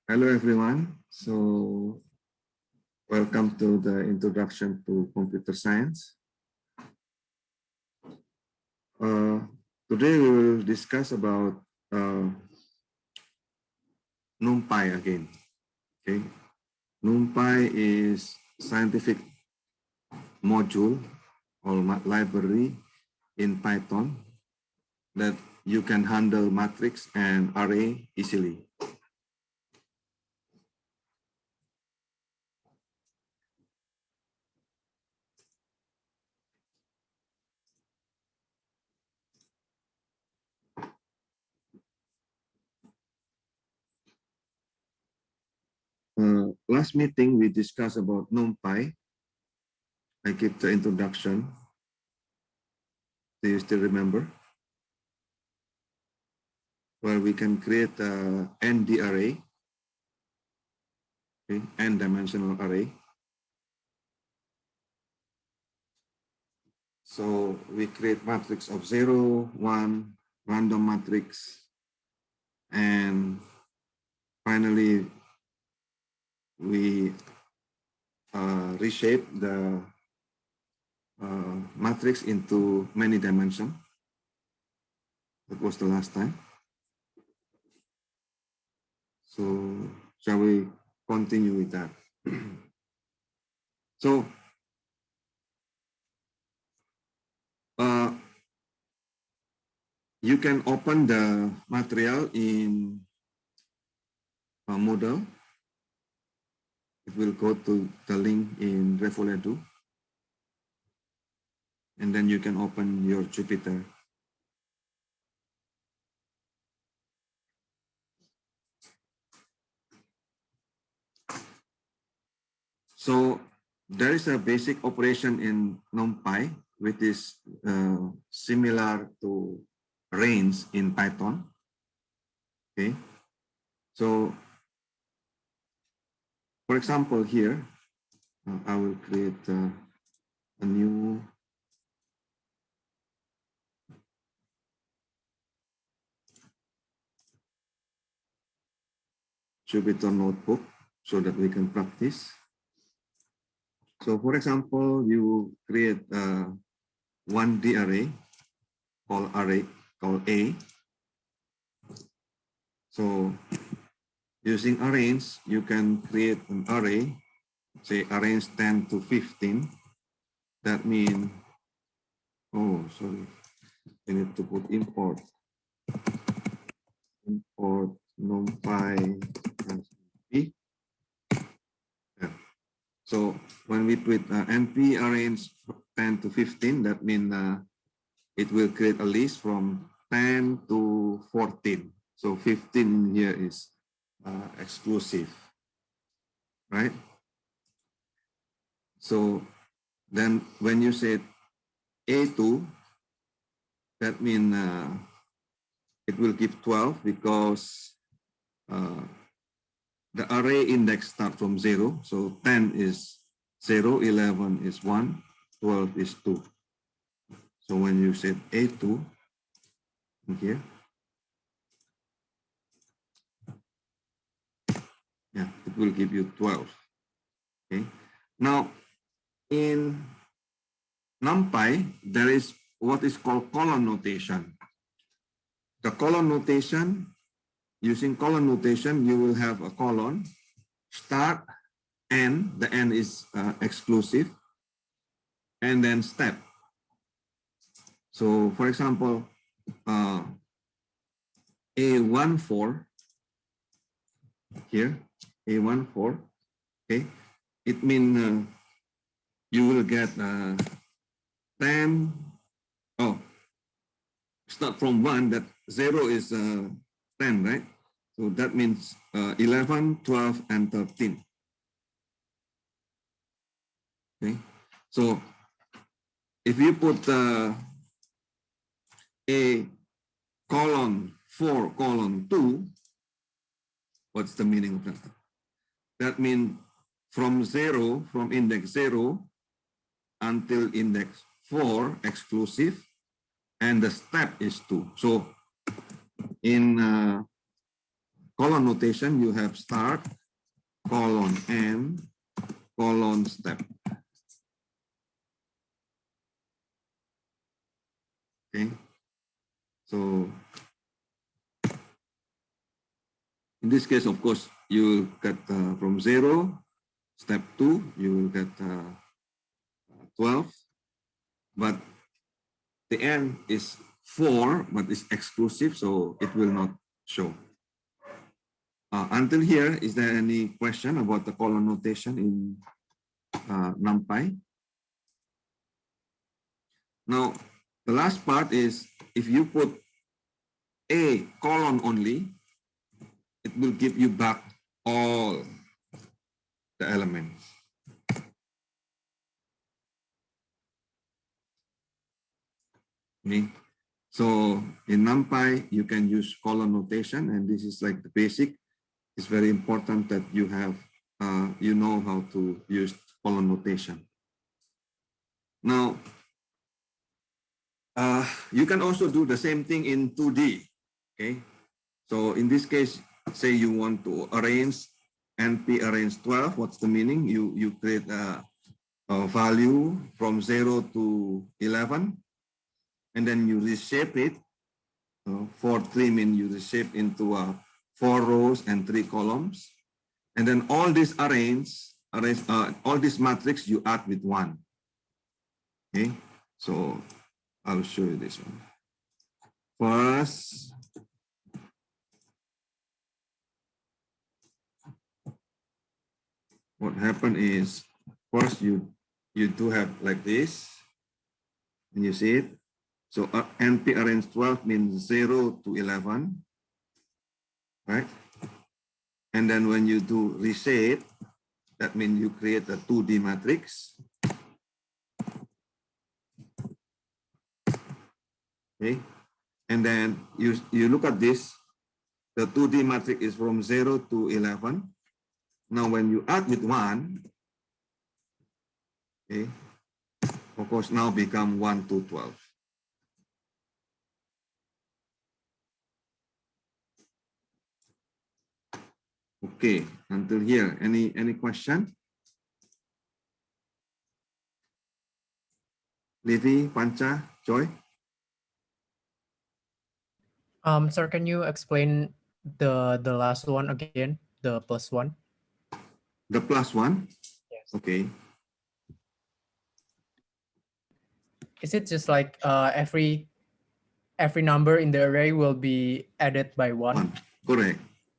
Hello, everyone. So welcome to the introduction to computer science. Today we will discuss about NumPy again. Okay, NumPy is scientific module or library in Python that you can handle matrix and array easily. Last meeting we discussed about NumPy. I give the introduction. Do you still remember? Where we can create a ND array, okay, n-dimensional array. So we create matrix of 0, 1, random matrix, and finally we reshape the matrix into many dimension. That was the last time. So shall we continue with that? So you can open the material in Moodle. It will go to the link in Revoledo. And then you can open your Jupyter. So there is a basic operation in NumPy, which is similar to range in Python. Okay. So for example, here, I will create a new Jupyter notebook so that we can practice. So for example, you create a 1D array called A. So using arrange, you can create an array, say arrange 10 to 15. That means, oh, sorry, I need to put import NumPy. Yeah. So when we put np arrange 10 to 15, that means it will create a list from 10 to 14. So 15 here is exclusive, right? So then when you say A2, that means it will give 12 because the array index starts from 0. So 10 is 0, 11 is 1, 12 is 2. So when you say A2 here, yeah, it will give you 12. Okay. Now, in NumPy, there is what is called colon notation. The colon notation, using colon notation, you will have a colon, start, n, the n is exclusive, and then step. So for example, A14 here, A14, okay, it means you will get 10, oh, start from 1, that 0 is 10, right? So that means 11, 12, and 13. Okay, so if you put a colon 4 colon 2, what's the meaning of that? That means from 0, from index 0 until index 4 exclusive, and the step is 2. So in colon notation, you have start, colon, end, colon, step. Okay. So in this case, of course, you will get from 0, step 2, you will get 12, but the end is 4, but it's exclusive, so it will not show. Until here, is there any question about the colon notation in NumPy? Now, the last part is if you put a colon only, it will give you back all the elements. Okay. So in NumPy, you can use colon notation, and this is like the basic. It's very important that you have, you know how to use colon notation. Now, you can also do the same thing in 2D. Okay. So in this case, say you want to arrange NP arrange 12. What's the meaning? You create a value from 0 to 11, and then you reshape it. For 3 mean you reshape into 4 rows and 3 columns, and then all these all this matrix you add with 1. Okay, so I'll show you this one. First, what happened is, first you do have like this, and you see it. So NP arrange 12 means 0 to 11, right? And then when you do reshape, that means you create a 2D matrix. Okay, and then you look at this. The 2D matrix is from 0 to 11. Now when you add with 1, okay, of course now become 1 to 12. Okay, until here, any question? Livy, Pancha, Joy? Sir, can you explain the last one again, the plus one? The plus one? Yes. Okay. Is it just like every number in the array will be added by 1? Correct.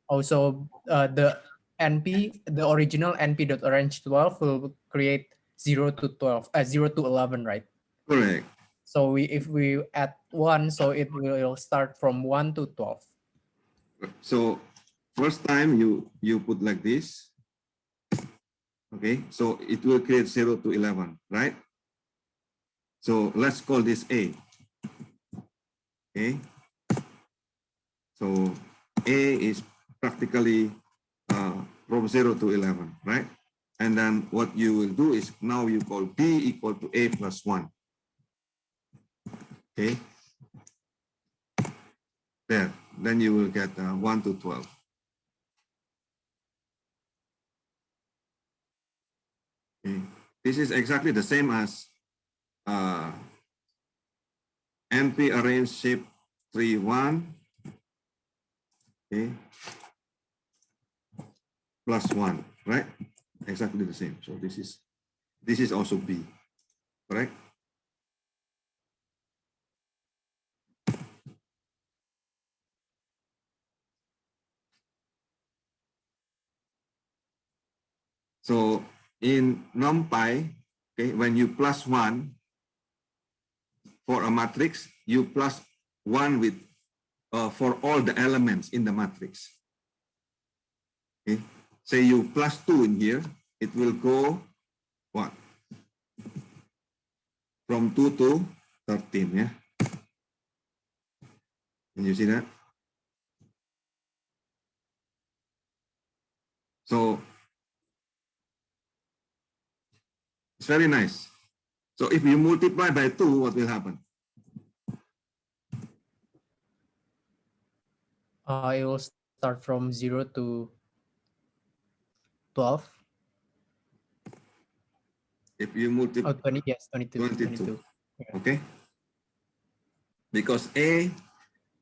Also, the NP, the original NP.arrange12 will create 0 to 12, 0 to 11, right? Correct. So if we add 1, so it will start from 1 to 12. So first time you put like this. Okay, so it will create 0 to 11, right? So let's call this A. Okay. So A is practically from 0 to 11, right? And then what you will do is now you call B equal to A plus 1. Okay. There. Then you will get 1 to 12. Okay. This is exactly the same as NP arrange shape 3, 1. Okay. Plus 1, right? Exactly the same. So this is also B, correct? So in NumPy, okay, when you plus 1 for a matrix, you plus 1 with for all the elements in the matrix. Okay, say you plus 2 in here, it will go what? From 2 to 13, yeah? Can you see that? So it's very nice. So if you multiply by 2, what will happen? It will start start from 0 to 12. If you multiply Oh, 20, yes, 22. 22. Yeah. Okay. Because A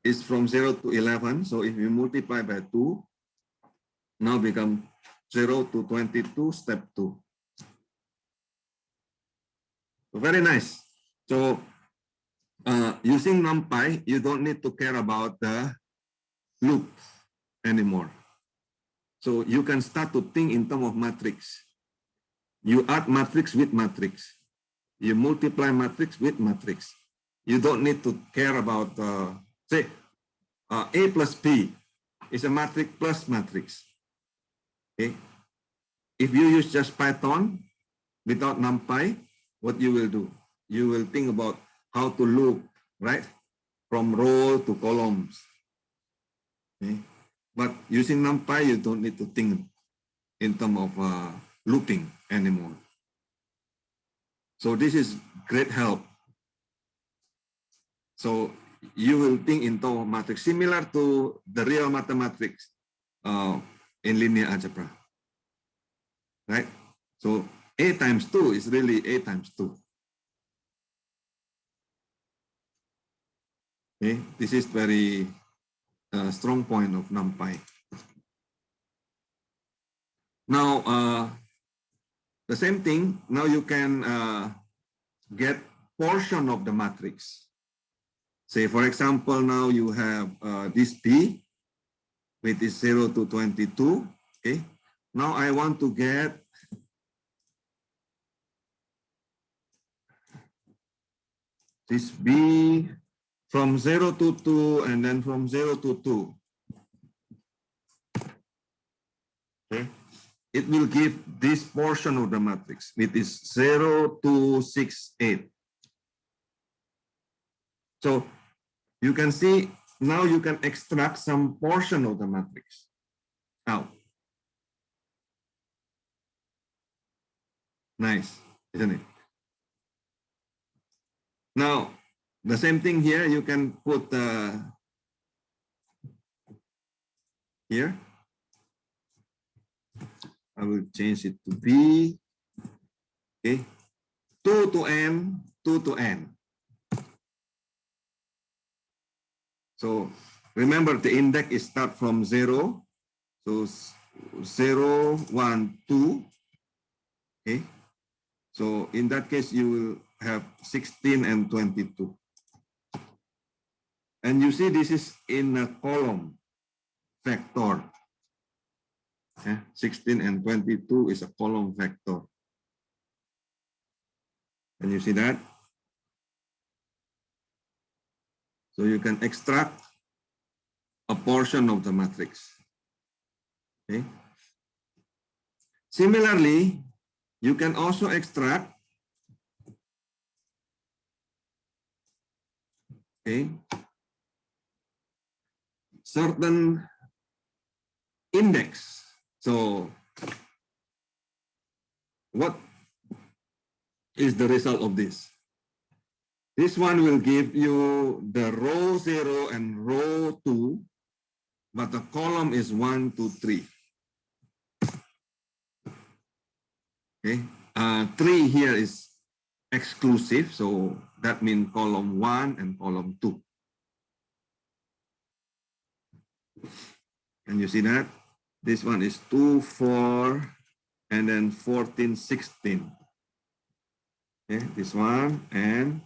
is from 0 to 11. So if you multiply by 2, now become 0 to 22, step 2. So very nice. So using NumPy, you don't need to care about the loop anymore. So you can start to think in terms of matrix. You add matrix with matrix. You multiply matrix with matrix. You don't need to care about, say, A plus B is a matrix plus matrix. Okay. If you use just Python without NumPy, what you will do? You will think about how to loop, right? From row to columns. Okay. But using NumPy, you don't need to think in terms of looping anymore. So this is great help. So you will think in terms of matrix similar to the real mathematics in linear algebra, right? So A times 2 is really A times 2. Okay, this is very strong point of NumPy. Now, the same thing, now you can get portion of the matrix. Say, for example, now you have this B, which is 0 to 22. Okay. Now I want to get this B from 0 to 2 and then from 0 to 2. Okay. It will give this portion of the matrix. It is 0 to 6, 8. So you can see now you can extract some portion of the matrix out. Nice, isn't it? Now, the same thing here, you can put here. I will change it to B. Okay. 2 to N, 2 to N. So remember the index is start from 0. So 0, 1, 2. Okay. So in that case, you will have 16 and 22. And you see this is in a column vector. Okay. 16 and 22 is a column vector. Can you see that? So you can extract a portion of the matrix. Okay. Similarly, you can also extract certain index. So what is the result of this? This one will give you the row 0 and row 2, but the column is 1, 2, 3. Okay, 3 here is exclusive, so that means column 1 and column 2. Can you see that? This one is 2, 4, and then 14, 16. Okay, this one and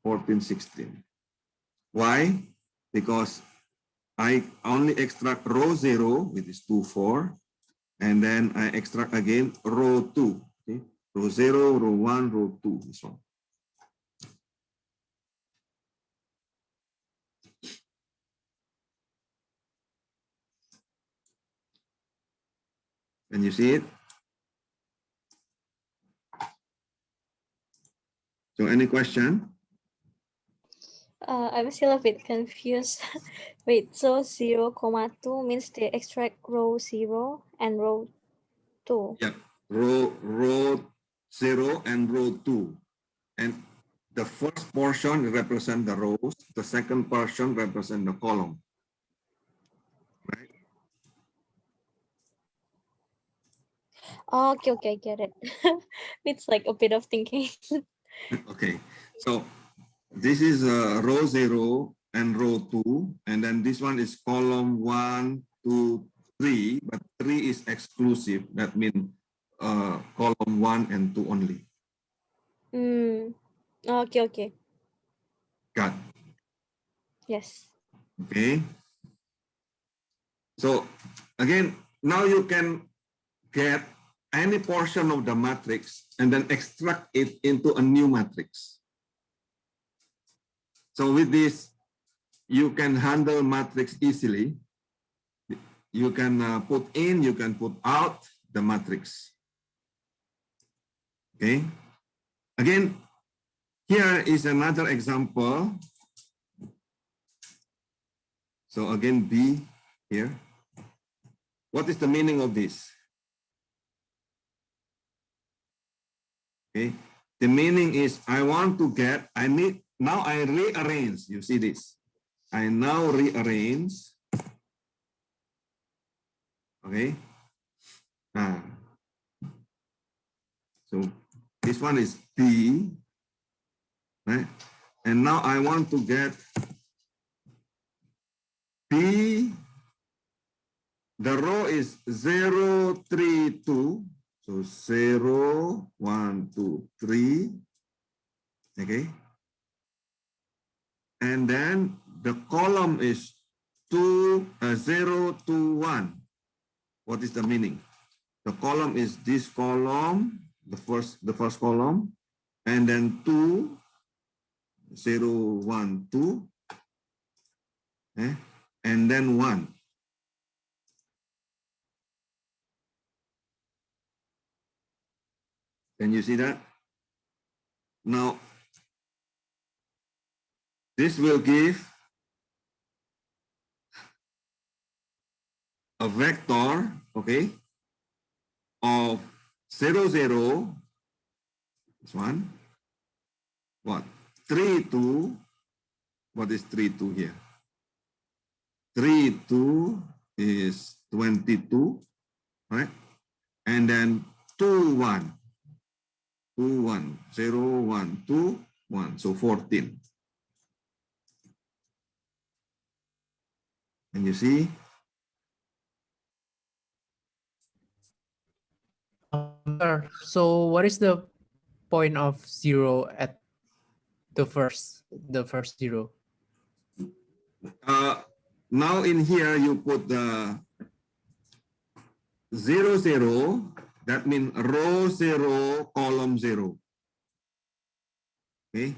14, 16. Why? Because I only extract row 0, which is 2, 4, and then I extract again row 2. Okay? Row 0, row 1, row 2, this one. Can you see it? So any question? I'm still a bit confused. Wait, so 0, 2 means they extract row 0 and row 2. Yeah, row 0 and row 2. And the first portion represents the rows, the second portion represents the column. Right? Okay, okay, I get it. It's like a bit of thinking. Okay, so this is row 0 and row 2, and then this one is column 1, 2, 3, but 3 is exclusive. That means column 1 and 2 only. Okay, okay. Got. Yes. Okay. So again, now you can get any portion of the matrix and then extract it into a new matrix. So with this, you can handle matrix easily. You can put in, you can put out the matrix. Okay. Again, here is another example. So again, B here. What is the meaning of this? Okay. The meaning is I want to get, now I rearrange. You see this? I now rearrange. Okay. So this one is B, right? And now I want to get B. The row is 0, 3, 2. So 0, 1, 2, 3. Okay. And then the column is 0, 2, 1. What is the meaning? The column is this column, the first column, and then 2, 0, 1, 2, and then 1. Can you see that? Now, this will give a vector, okay, of 0, 0, this one, what? 3, 2, what is 3, 2 here? 3, 2 is 22, right? And then 2, 1, 2, 1, 0, 1, 2, 1, so 14. And you see? So what is the point of 0 at the first 0? Now in here you put the 0, 0, that means row 0, column 0. Okay.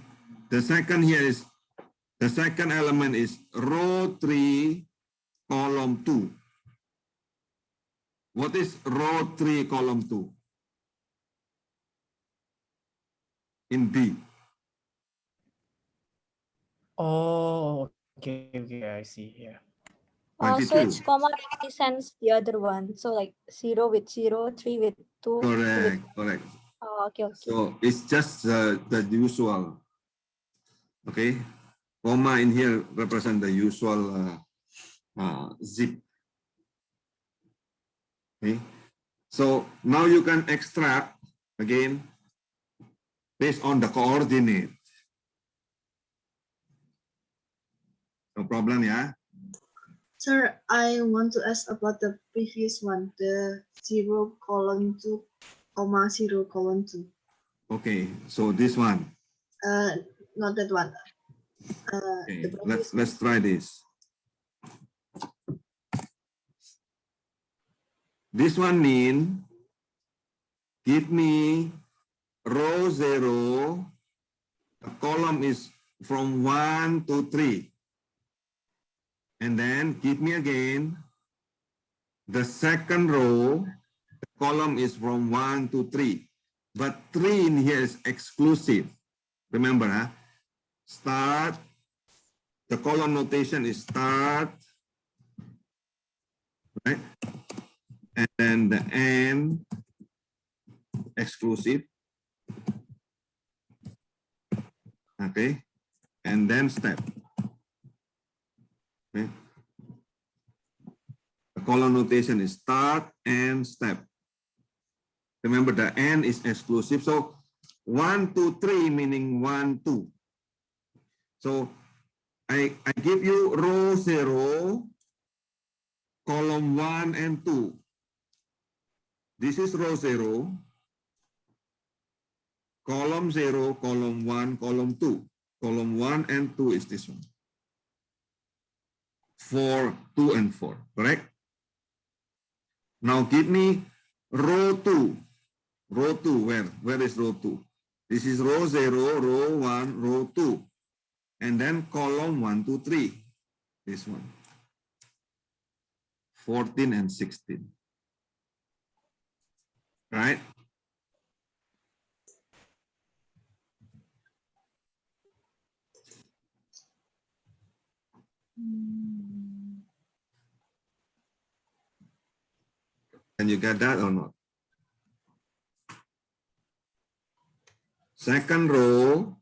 The second here is, the second element is row 3, column 2. What is row 3, column 2? In B. Oh, okay, I see. Yeah. So 22. it's comma represents the other one. So like 0 with 0, 3 with 2, 2 with... Correct, correct. Okay, okay. So it's just the usual. Okay. Comma in here represent the usual zip. Okay. So now you can extract again based on the coordinate. No problem, yeah? Sir, I want to ask about the previous one, the 0, column 2, comma 0, column 2. Okay, so this one. Not that one. Okay, let's try this. This one mean give me row 0, the column is from 1 to 3. And then give me again the second row, the column is from 1 to 3. But 3 in here is exclusive. Remember, huh? Start, the column notation is start, right? And then the end, exclusive. Okay, and then step. Okay. The column notation is start and step. Remember the n is exclusive. So 1, 2, 3 meaning 1, 2. So I give you row 0, column 1 and 2. This is row 0, column 0, column 1, column 2. Column 1 and 2 is this one. 4, 2, and 4, correct? Now give me row 2. Row 2, where? Where is row 2? This is row 0, row 1, row 2. And then column 1, 2, 3. This one. 14 and 16. Right? Can you get that or not? Second row,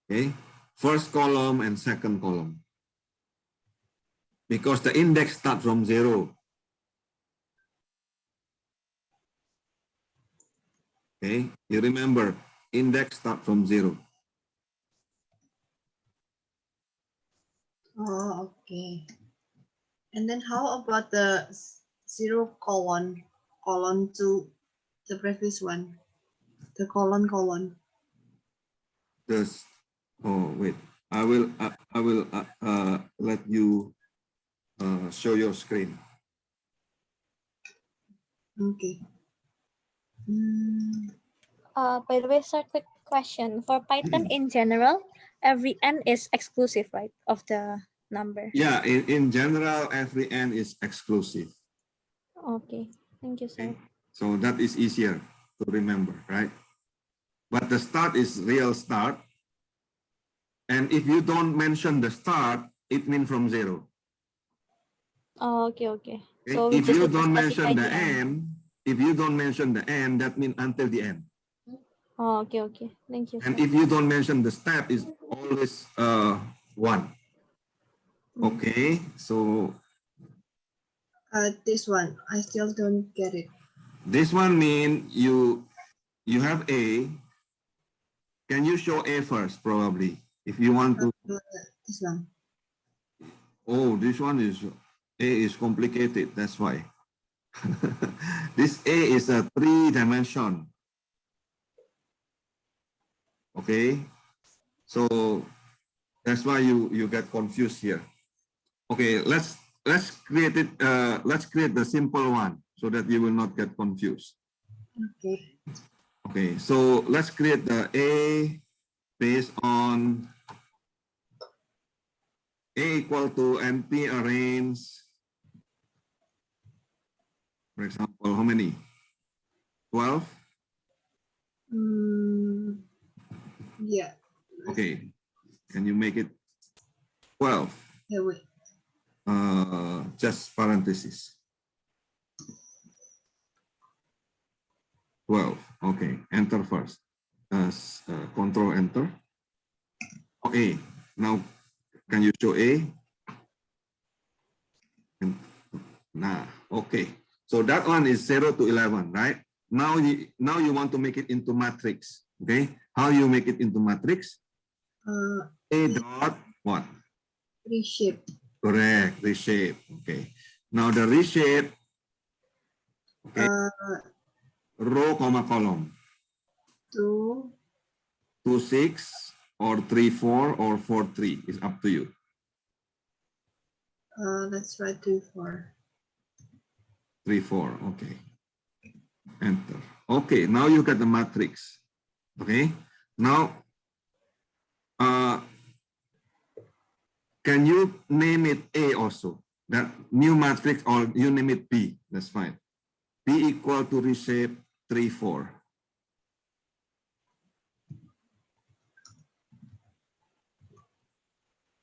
okay, first column and second column. Because the index starts from 0. Okay, you remember, index start from 0. Oh, okay. And then how about the 0 colon to the previous one? The colon. This, oh wait, I will let you show your screen. Okay. By the way, sir, quick question. For Python in general, every n is exclusive, right, of the number? Yeah, in general, every n is exclusive. Okay, thank you, sir. Okay. So that is easier to remember, right? But the start is real start. And if you don't mention the start, it means from 0. Oh, okay, okay. Okay? So we If just you need to don't specify mention the the n. n, if you don't mention the n, that means until the end. Oh, okay, okay. Thank you, And sir. if you don't mention the step, is always 1. Okay, so This one, I still don't get it. this one mean you have A. Can you show A first, probably? If you want to. This one. Oh, this one is A is complicated. That's why. This A is a 3-dimension. Okay, so that's why you get confused here. Okay, let's create it. Let's create the simple one so that you will not get confused. Okay. Okay, so let's create the A based on A equal to NP arrange. For example, how many? 12? Yeah. Okay. Can you make it 12? Yeah, wait. Just parentheses. 12. Okay. Enter first. Control enter. Okay. Now, can you show A? Nah. Okay. So that one is 0 to 11, right? Now you want to make it into matrix. Okay. How you make it into matrix? A dot what? Reshape. Correct, reshape. Okay. Now the reshape, okay, row, comma, column. 2, 2, 6, or 3, 4, or 4, 3 is up to you. let's try 2, 4. 3, 4. Okay. Enter. Okay. Now you get the matrix. Okay. Now, can you name it A also? That new matrix, or you name it B. That's fine. B equal to reshape 3, 4.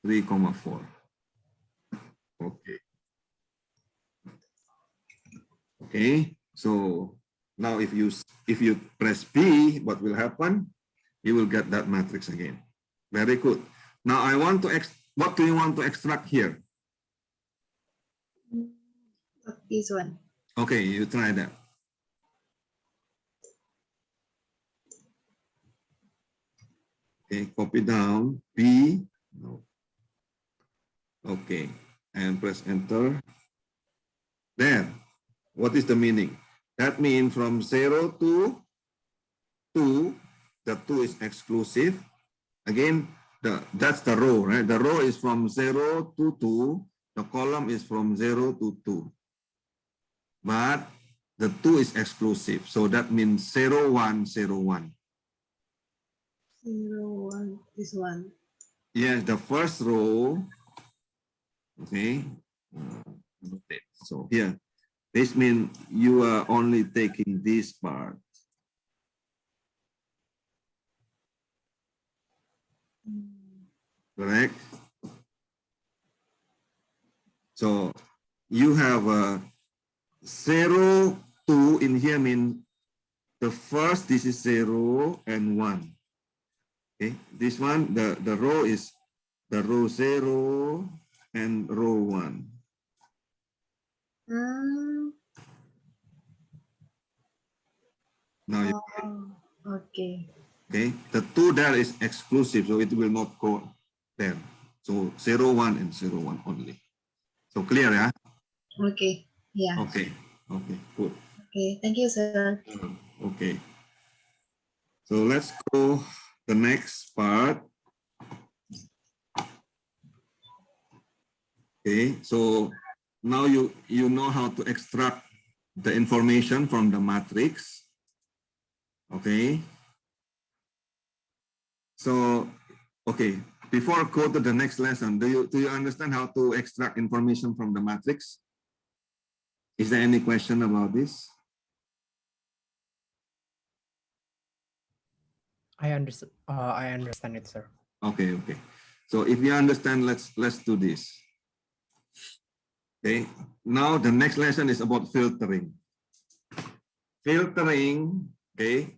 Three, 4. Okay. Okay. So now if you press B, what will happen? You will get that matrix again. Very good. Now I want to what do you want to extract here? This one. Okay, you try that. Okay, copy down P. No. Okay, and press enter. There. What is the meaning? That means from 0 to 2, the 2 is exclusive. Again, that's the row, right? The row is from 0 to 2. The column is from 0 to 2. But the 2 is exclusive. So that means 0, 1, 0, 1. 0, 1, this one. Yes, the first row. Okay. So here, this means you are only taking this part. Correct? So you have a 0, 2 in here means the first, this is 0 and 1. Okay, this one, the row is the row 0 and row 1. Now, Okay. okay, the 2 there is exclusive, so it will not go there. So 0, 1 and 0, 1 only. So clear, yeah? Okay. Yeah. Okay, okay, good. Okay. Thank you, sir. Okay. So let's go the next part. Okay, so now you know how to extract the information from the matrix. Okay. So, okay, before I go to the next lesson, do you understand how to extract information from the matrix? Is there any question about this? I understand it, sir. Okay, okay. So if you understand, let's do this. Okay. Now the next lesson is about filtering. Filtering, okay,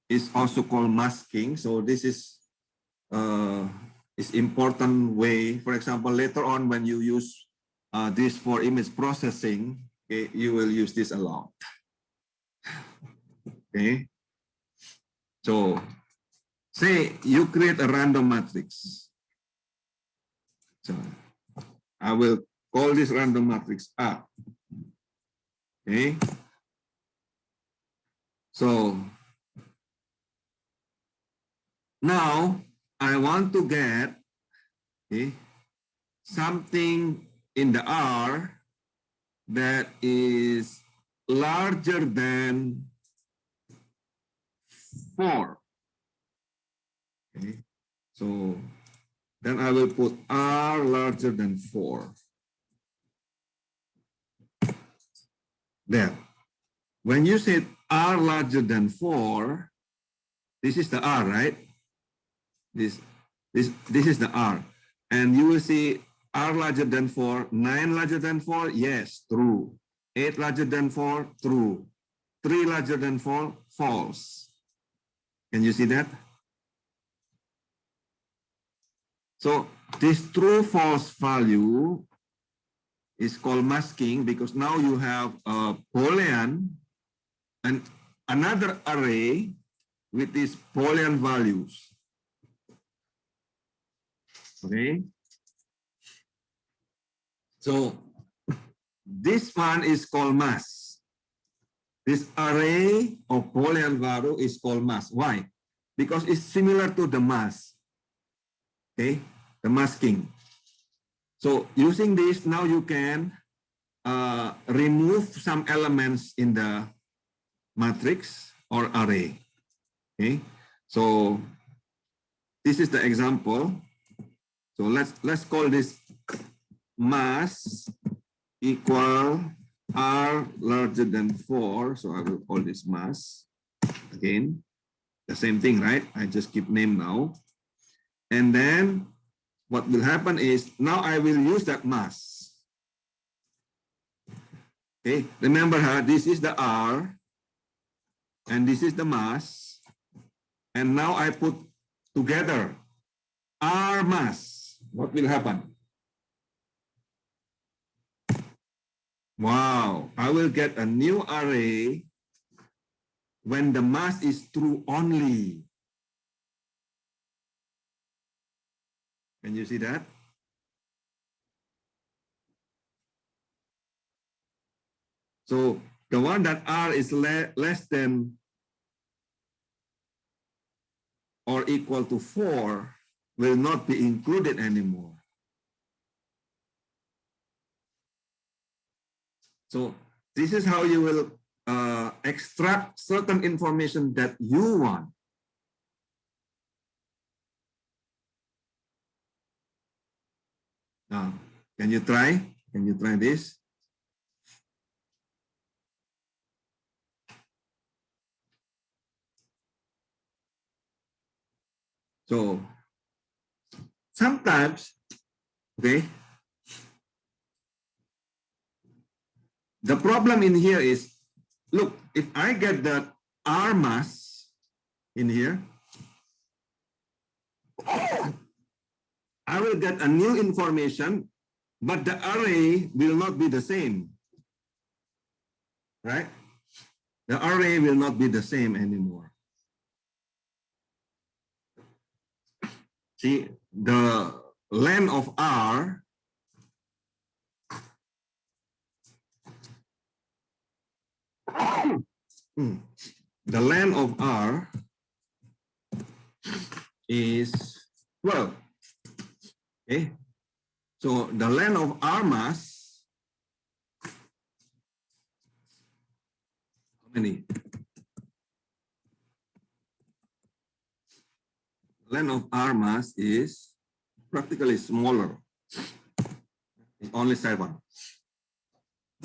is also called masking. So this is important way. For example, later on when you use this for image processing, okay, you will use this a lot. Okay. So say you create a random matrix. So I will call this random matrix A. Okay. So now I want to get, okay, something in the R that is larger than 4. Okay. So then I will put R larger than 4. There. When you said R larger than 4, this is the R, right? This is the R. And you will see R larger than 4, 9 larger than 4, yes, true. 8 larger than 4, true. 3 larger than 4, false. Can you see that? So this true false value is called masking because now you have a Boolean and another array with these Boolean values. Okay. So this one is called mask. This array of Boolean value is called mask. Why? Because it's similar to the mask. Okay, the masking. So using this, now you can remove some elements in the matrix or array. Okay, so this is the example. So let's call this mass equal R larger than 4. So I will call this mass. Again, the same thing, right? I just keep name now. And then what will happen is now I will use that mass. Okay, remember how this is the R and this is the mass. And now I put together R mass. What will happen? Wow, I will get a new array when the mass is true only. Can you see that? So the one that R is less than or equal to 4 will not be included anymore. So this is how you will extract certain information that you want. Now, can you try? Can you try this? So sometimes, okay, the problem in here is, look, if I get the R mass in here, I will get a new information, but the array will not be the same, right? The array will not be the same anymore. See, the len of R the len of R is 12. Okay, so the len of R mass, how many? Len of R mass is practically smaller. It's only 7,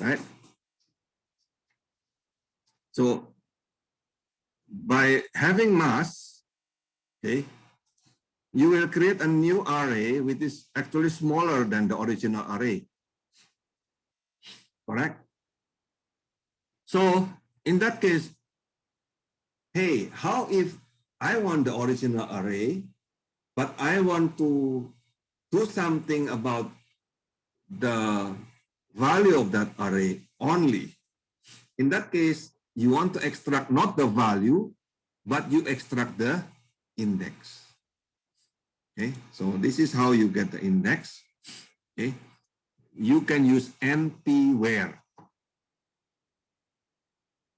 right? So by having mass, okay, you will create a new array which is actually smaller than the original array. Correct? So in that case, hey, how if I want the original array, but I want to do something about the value of that array only? In that case, you want to extract not the value, but you extract the index. Okay, so this is how you get the index. Okay, you can use np-where.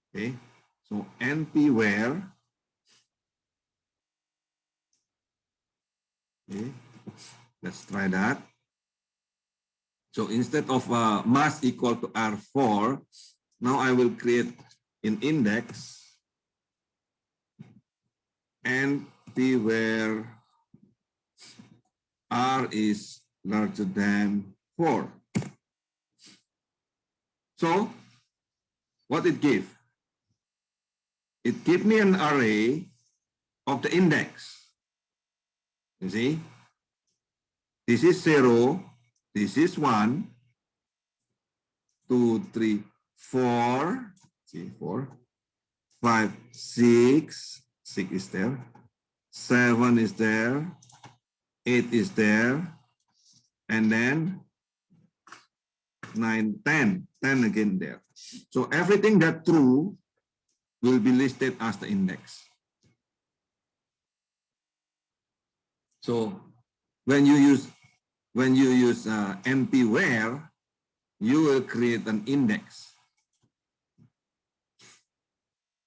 Okay, so np-where. Okay, let's try that. So instead of mass equal to R4, now I will create an index np-where R is larger than 4. So what it gives? It gives me an array of the index. You see? This is 0, this is 1, 2, 3, 4, see, 4, 5, 6, 6 is there, 7 is there, 8 is there, and then 9, 10, 10 again there. So everything that true will be listed as the index. So when you use np-where, you will create an index.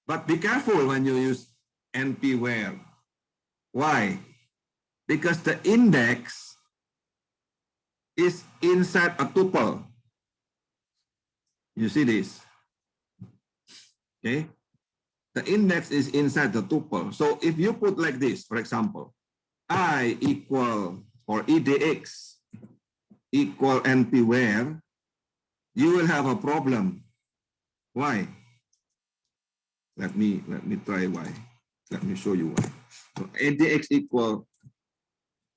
But be careful when you use np-where. Why? Because the index is inside a tuple. You see this? Okay. The index is inside the tuple. So if you put like this, for example, I equal or edx equal np-where, you will have a problem. Why? Let me try why. Let me show you why. So edx equal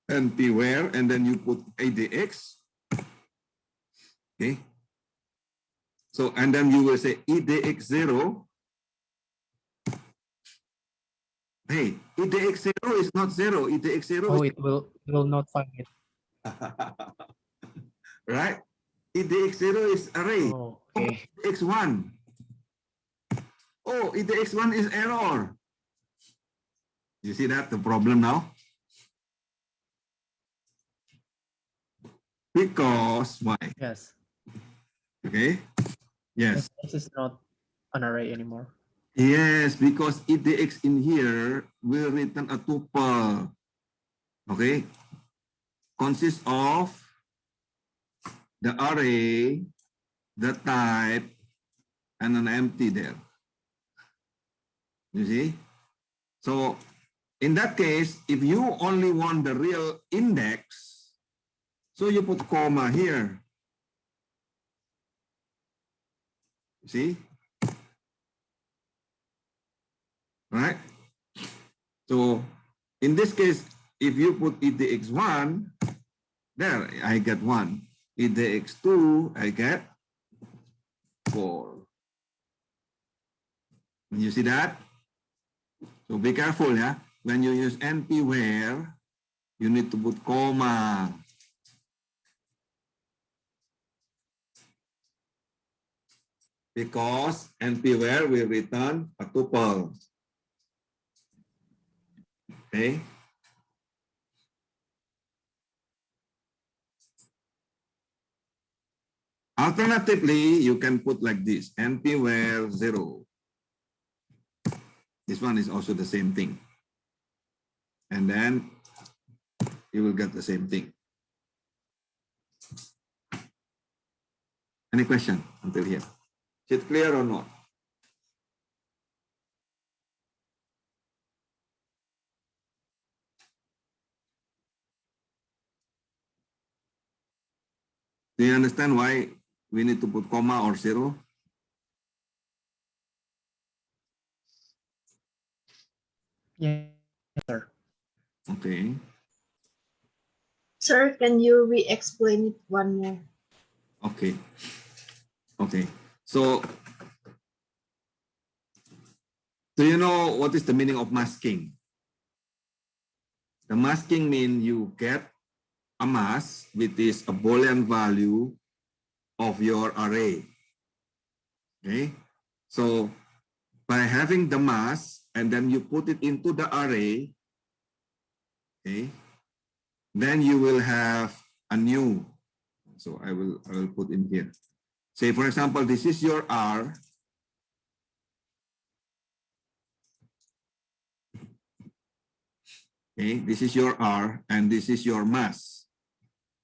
np-where, and then you put edx. Okay. So and then you will say edx0. Hey, edx0 is not 0. edx0 Oh, is it will not find it. right? edx0 is array. Oh, okay. edx1. Oh, edx1 is error. You see that the problem now? Because why? Yes. Okay. Yes. This is not an array anymore. Yes, because edx in here will return a tuple. Okay. Consists of the array, the type, and an empty there. You see? So in that case, if you only want the real index, so you put comma here. See? Right? So in this case, if you put edx1, there I get 1. edx2, I get 4. You see that? So be careful, yeah? When you use np-where, you need to put comma. Because np-where will return a tuple. Okay? Alternatively, you can put like this, np-where 0. This one is also the same thing. And then you will get the same thing. Any question until here? Is it clear or not? Do you understand why we need to put comma or 0? Yes, sir. Okay. Sir, can you re-explain it one more? Okay. Okay. So, do you know what is the meaning of masking? The masking means you get a mask, which is a Boolean value of your array. Okay. So, by having the mask and then you put it into the array, okay, then you will have a new. So I will put in here. Say, for example, this is your R. Okay, this is your R and this is your mass.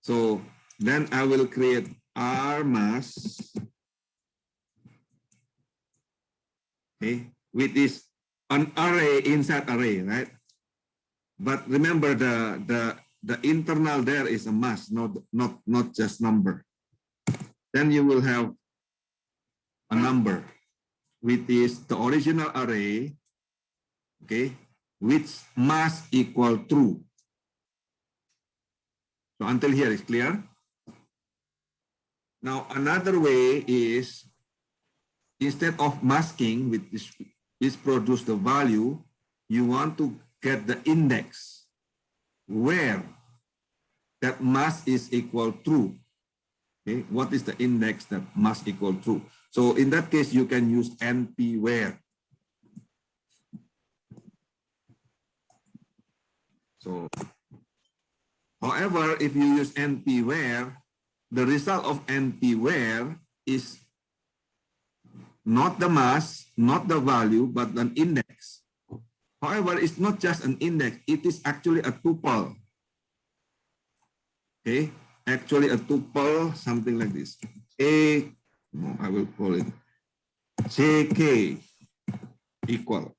So then I will create R mass. Okay, which is an array inside array, right? But remember the internal there is a mass, not just number. Then you will have a number, which is the original array, okay, which mass equal true. So until here is clear. Now another way is, instead of masking, which is produce the value, you want to get the index where that mass is equal true. Okay, what is the index that must equal true? So in that case, you can use np-where. So, however, if you use np-where, the result of np-where is not the mass, not the value, but an index. However, it's not just an index, it is actually a tuple. Okay, actually a tuple, something like this. I will call it jk equal.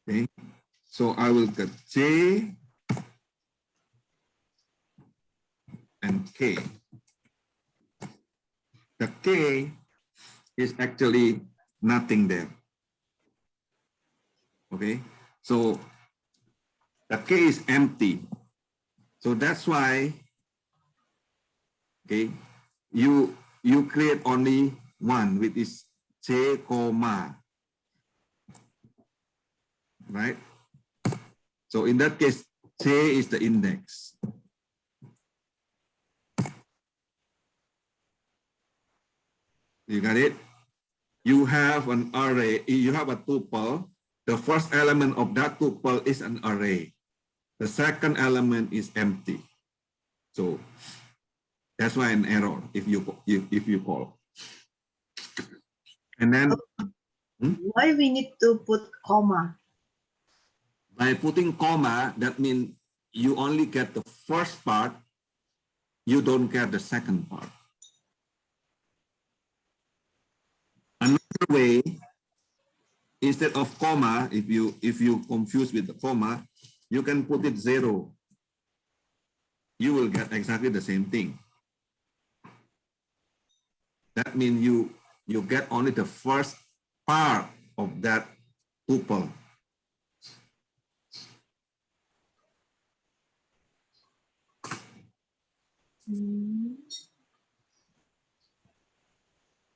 Okay, so I will get j and k. The k is actually nothing there. Okay, so the k is empty. So that's why, okay, you create only one, which is j comma, right? So in that case, j is the index. You got it? You have an array, you have a tuple. The first element of that tuple is an array. The second element is empty. So that's why an error if you call. And then Why we need to put comma? by putting comma, that means you only get the first part, you don't get the second part. Another way, instead of comma, if you confuse with the comma, you can put it 0. You will get exactly the same thing. That means you get only the first part of that tuple.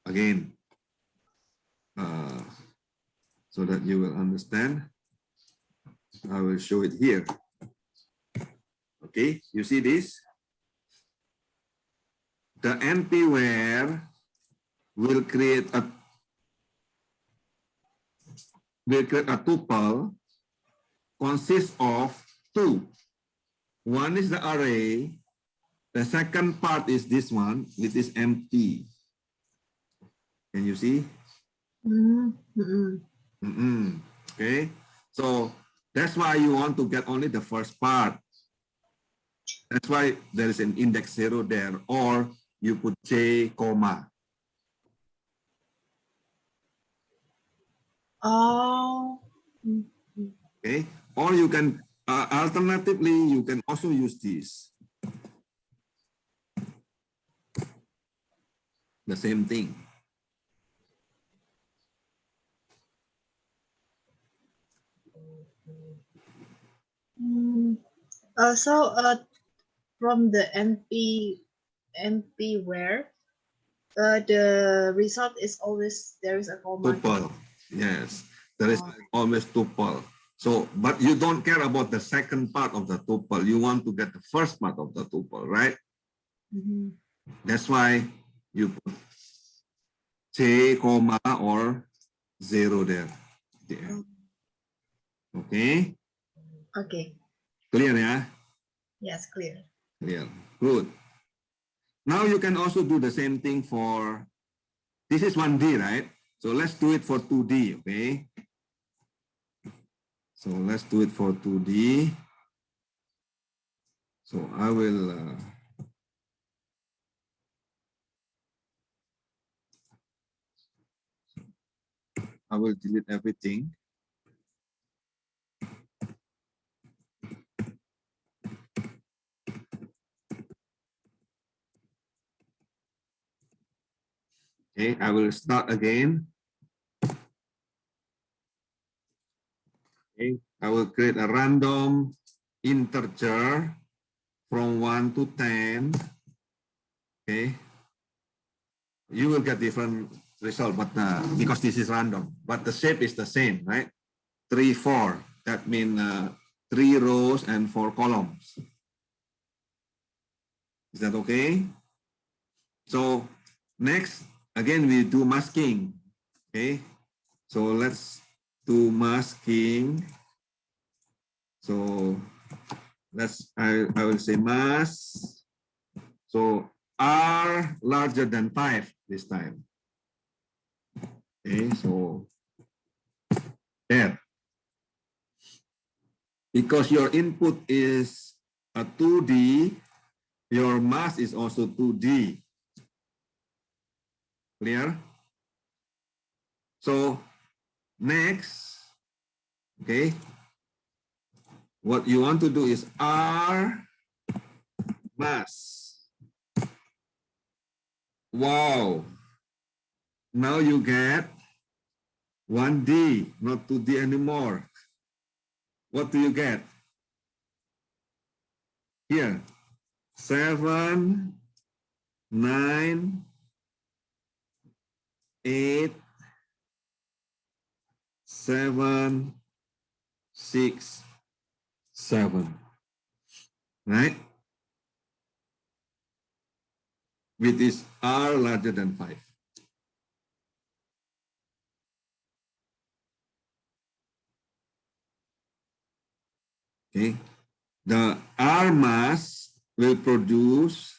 Again, so that you will understand, I will show it here. Okay, you see this? The NP-ware will create a tuple consists of 2. One is the array. The second part is this one, which is empty. Can you see? Okay, so that's why you want to get only the first part. That's why there is an index 0 there, or you put J, comma. Oh. Okay, or you can, alternatively, you can also use this. The same thing. So from the NP where the result is always there is a comma. Tuple, yes, there is always tuple. So, but you don't care about the second part of the tuple. You want to get the first part of the tuple, right? That's why you put J, comma, or 0 there. Okay? Okay. Clear, yeah? Yes, clear. Clear. Good. Now you can also do the same thing for, this is 1D, right? So let's do it for 2D, okay? So let's do it for 2D. So I will delete everything. Okay, I will start again. Okay, I will create a random integer from 1 to 10. Okay, you will get different result, but because this is random, but the shape is the same, right? 3, 4. That means 3 rows and 4 columns. Is that okay? So next, again, we do masking. Okay, so let's do masking. So I will say mask. So R larger than 5 this time. Okay, so there. Because your input is a 2D, your mask is also 2D. Clear? So next, okay, what you want to do is R mask. Wow. Now you get 1D, not 2D anymore. What do you get? Here, 7, 9, 8, 7, 6, 7. Right? With this R larger than 5. Okay. The R mask will produce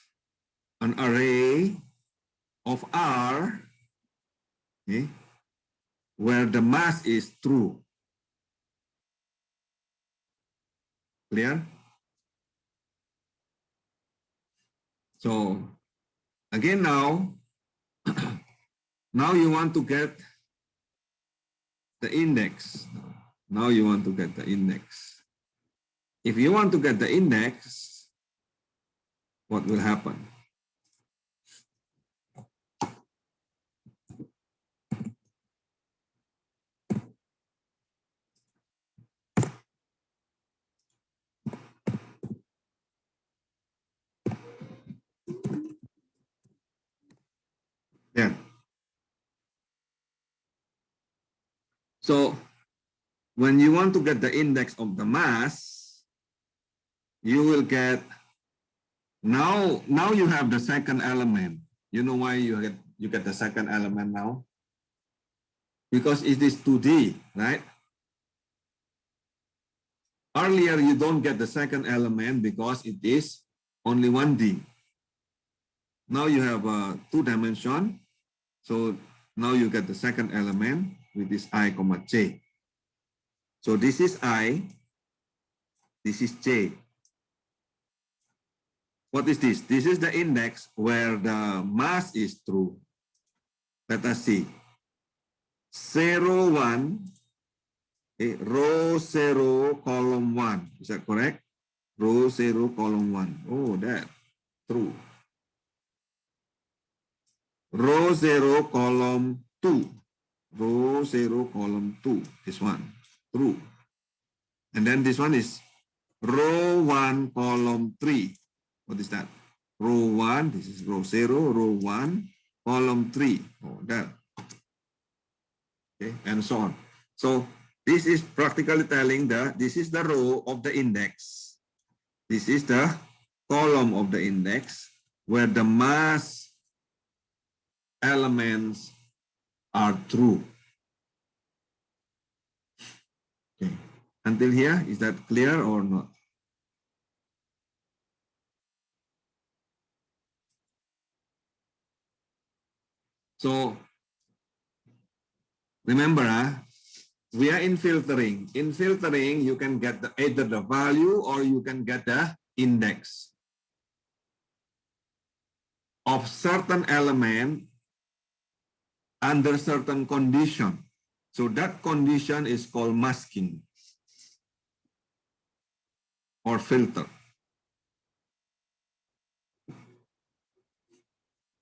an array of R, okay, where the mass is true. Clear? So again now, now you want to get the index. Now you want to get the index. If you want to get the index, what will happen? Yeah. So when you want to get the index of the mass, you will get, now you have the second element. You know why you get the second element now? Because it is 2D, right? Earlier, you don't get the second element because it is only 1D. Now you have a 2-dimension. So now you get the second element with this I, j. So this is I, this is j. What is this? This is the index where the mass is true. Let us see. 0, 1, okay, row 0, column 1. Is that correct? Row 0, column 1. Oh, that, true. Row 0, column 2. Row 0, column 2. This one, true. And then this one is row 1, column 3. What is that? Row 1, this is row 0, row 1, column 3. Oh, that. Okay, and so on. So this is practically telling this is the row of the index. This is the column of the index where the mass elements are true. Okay. Until here, is that clear or not? So remember, we are in filtering. In filtering, you can get either the value or you can get the index of certain element under certain condition. So that condition is called masking or filter.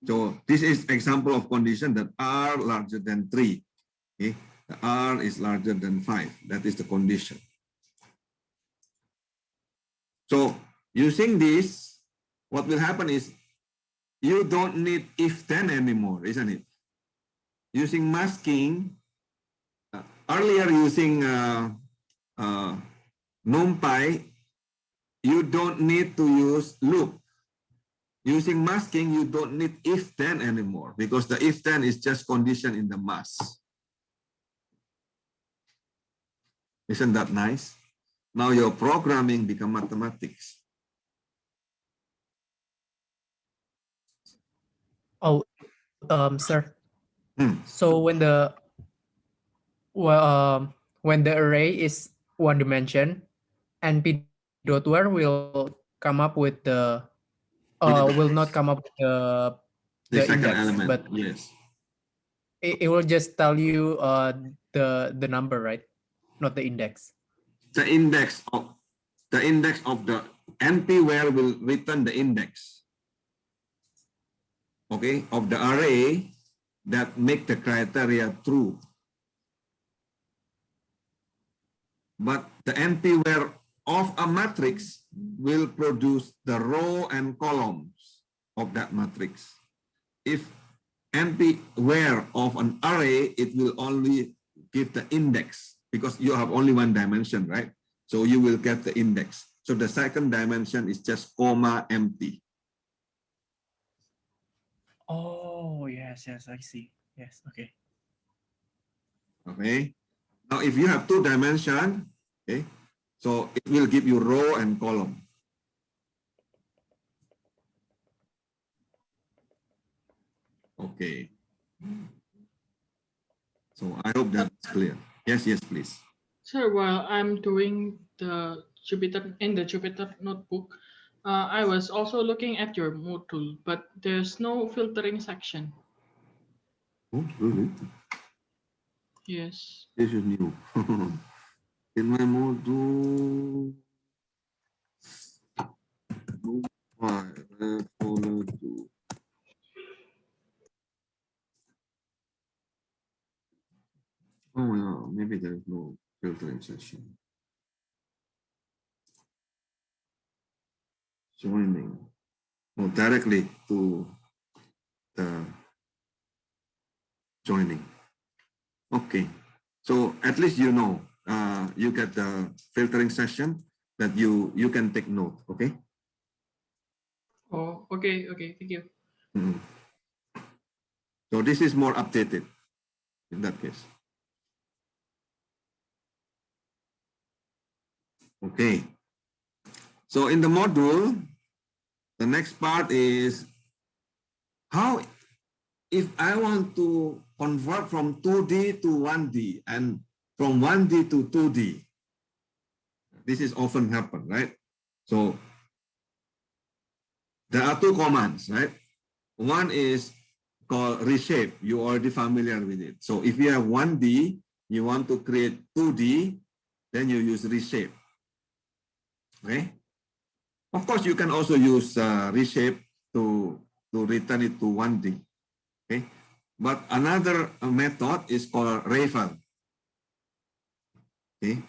So this is example of condition that R larger than 3. Okay? The R is larger than 5. That is the condition. So using this, what will happen is you don't need if then anymore, isn't it? Using masking, earlier using NumPy, you don't need to use loop. Using masking, you don't need if then anymore because the if then is just condition in the mass. Isn't that nice? Now your programming become mathematics. Oh, sir. Hmm. So when the array is one dimension, np.where will come up with the will not come up with The second index, element, but yes. it will just tell you the number, right? Not the index. The index of the NP where will return the index, okay, of the array that make the criteria true. But the NP where of a matrix will produce the row and columns of that matrix. If NP where of an array, it will only give the index because you have only one dimension, right? So you will get the index. So the second dimension is just comma empty. Oh, yes, I see. Yes, okay. Okay. Now, if you have 2 dimension, okay, so it will give you row and column. Okay. So I hope that's clear. Yes, yes, please. Sir, while I'm doing the Jupyter notebook, I was also looking at your module, but there's no filtering section. Oh, really? Yes. This is new. In my module, follow to. Oh, yeah, maybe there is no filtering session. Joining. Oh, directly to the joining. Okay. So at least you know, you get the filtering session that you can take note. Okay. Oh, okay, okay, thank you. Mhm. So this is more updated in that case. Okay. So in the module, the next part is how if I want to convert from 2D to 1D and from 1D to 2D. This is often happen, right? So there are two commands, right? One is called reshape. You're already familiar with it. So if you have 1D, you want to create 2D, then you use reshape. Okay. Of course, you can also use reshape to return it to 1D. Okay. But another method is called reval. Okay.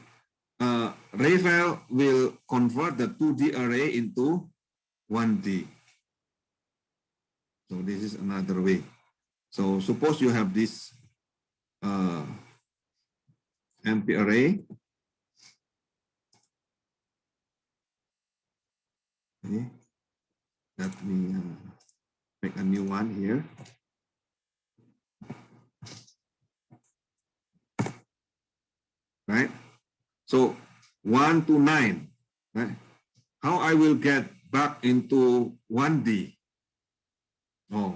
Reval will convert the 2D array into 1D. So this is another way. So suppose you have this MP array. Okay. Let me make a new one here. Right. So 1 to 9. Right. How I will get back into 1D? Oh,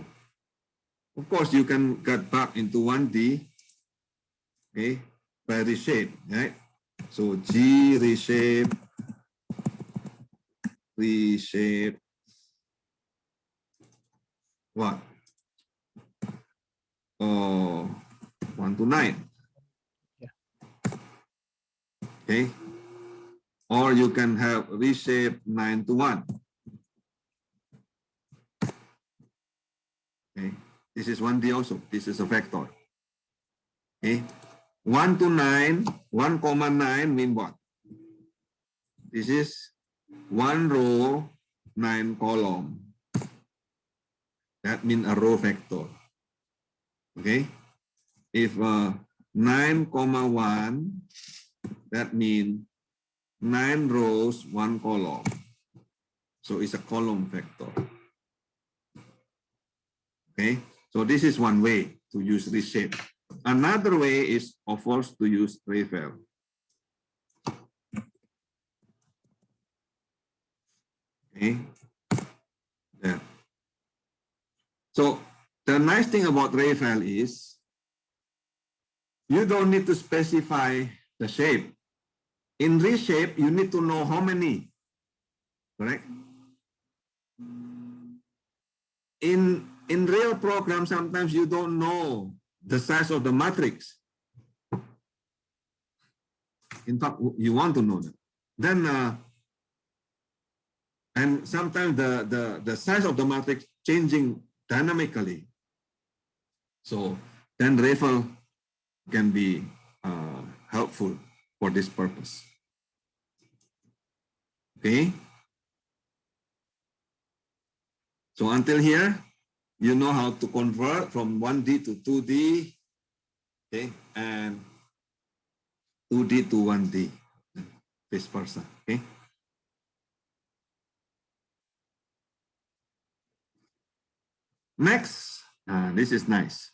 of course you can get back into 1D. Okay, by reshape, right? So G reshape what? Oh, 1 to 9. Yeah. Okay. Or you can have reshape 9 to 1. Okay. This is 1D also. This is a vector. Okay. 1 to 9, 1 comma 9 mean what? This is 1 row, 9 column. That means a row vector. Okay. If 9 comma 1, that means 9 rows, 1 column. So it's a column vector. Okay. So this is one way to use reshape. Another way is, of course, to use reval. Okay. There. So the nice thing about reval is you don't need to specify the shape. In reshape, you need to know how many, correct? In real program, sometimes you don't know the size of the matrix. In fact, you want to know that. Then, and sometimes the size of the matrix changing dynamically. So then reval can be helpful for this purpose. Okay. So until here, you know how to convert from 1D to 2D, okay, and 2D to 1D, vice versa, okay. Next, this is nice.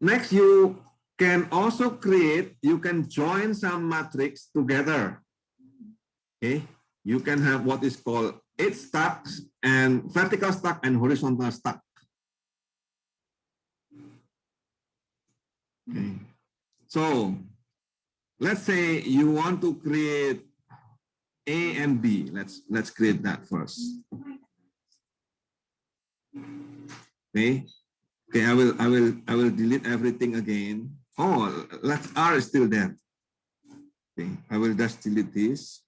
Next, you can also create, you can join some matrix together, okay. You can have what is called 8 stacks and vertical stack and horizontal stack. Okay. So let's say you want to create A and B. Let's create that first. Okay. Okay, I will delete everything again. Oh, R is still there. Okay, I will just delete this.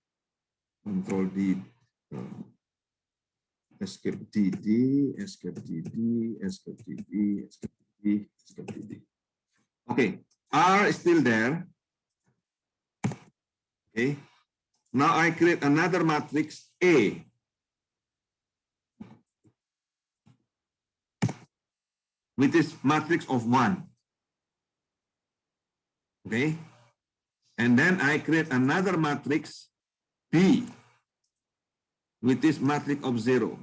Control D. Escape DD, escape DD, escape DD, escape DD, escape DD. Okay, R is still there. Okay. Now I create another matrix A. Which is matrix of 1. Okay. And then I create another matrix B, which is matrix of 0.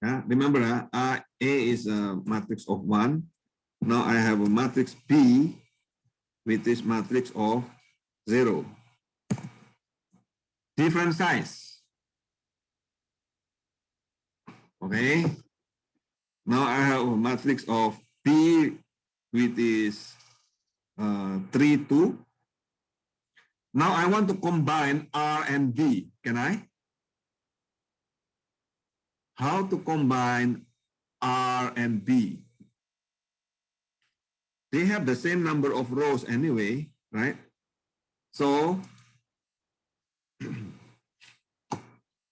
Remember, A is a matrix of 1. Now I have a matrix B, which is matrix of 0. Different size. Okay. Now I have a matrix of B, which is 3, 2. Now I want to combine R and B. Can I? How to combine R and B? They have the same number of rows anyway, right? So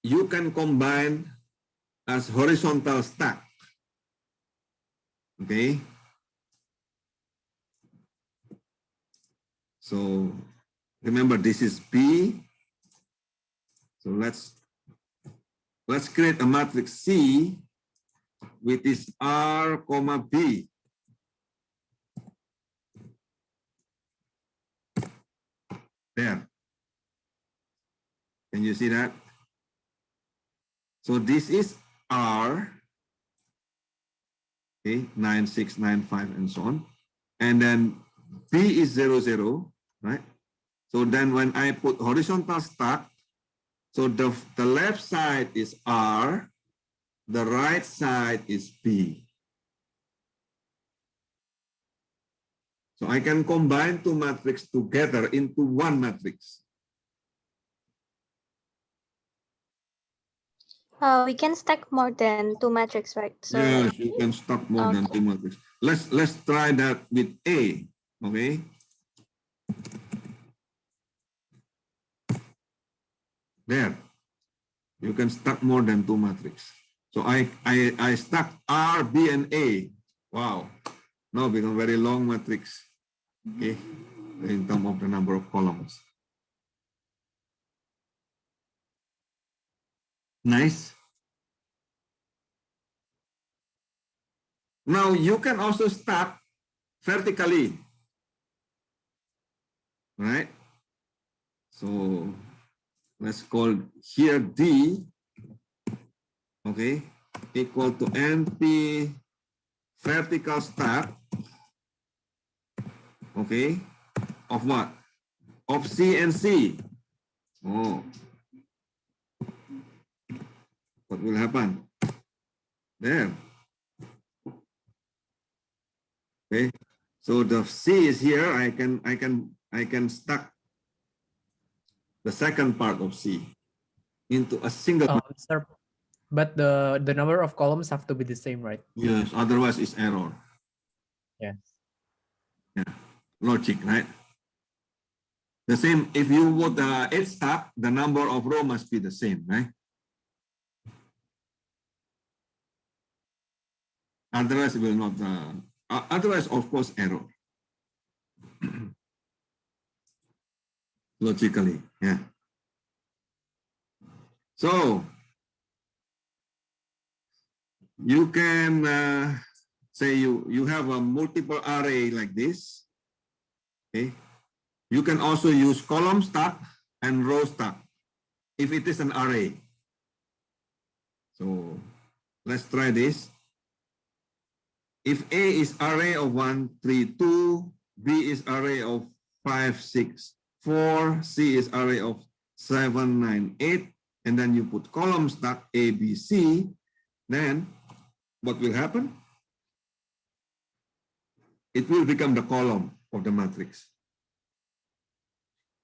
you can combine as horizontal stack. Okay. So remember, this is B. So let's create a matrix C, which is R, comma B. There. Can you see that? So this is R, okay, 9, 6, 9, 5, and so on. And then B is 0, 0, right? So then when I put horizontal stack, so the left side is R, the right side is B. So I can combine two matrices together into one matrix. We can stack more than 2 matrices, right? So Yes, you can stack more than 2 matrices. Let's try that with A. Okay. There. You can stack more than 2 matrices. So I stack R, B, and A. Wow. Now become very long matrix. Okay. In terms of the number of columns. Nice. Now you can also stack vertically. Right? So let's call here D, okay, equal to NP vertical stack, okay, of what? Of C and C. Oh, what will happen? There. Okay, so the C is here. I can stack the second part of C into a single. Sir, but the number of columns have to be the same, right? Yes, otherwise it's error. Yes. Yeah, logic, right? The same, if you put 8 stack, the number of row must be the same, right? Otherwise, it will not, otherwise, of course, error. Logically, yeah. So, you can say you have a multiple array like this, okay? You can also use column stack and row stack if it is an array. So let's try this. If A is array of 1, 3, 2, B is array of 5, 6, 4, C is array of 7, 9, 8, and then you put column stack A, B, C, then what will happen? It will become the column of the matrix.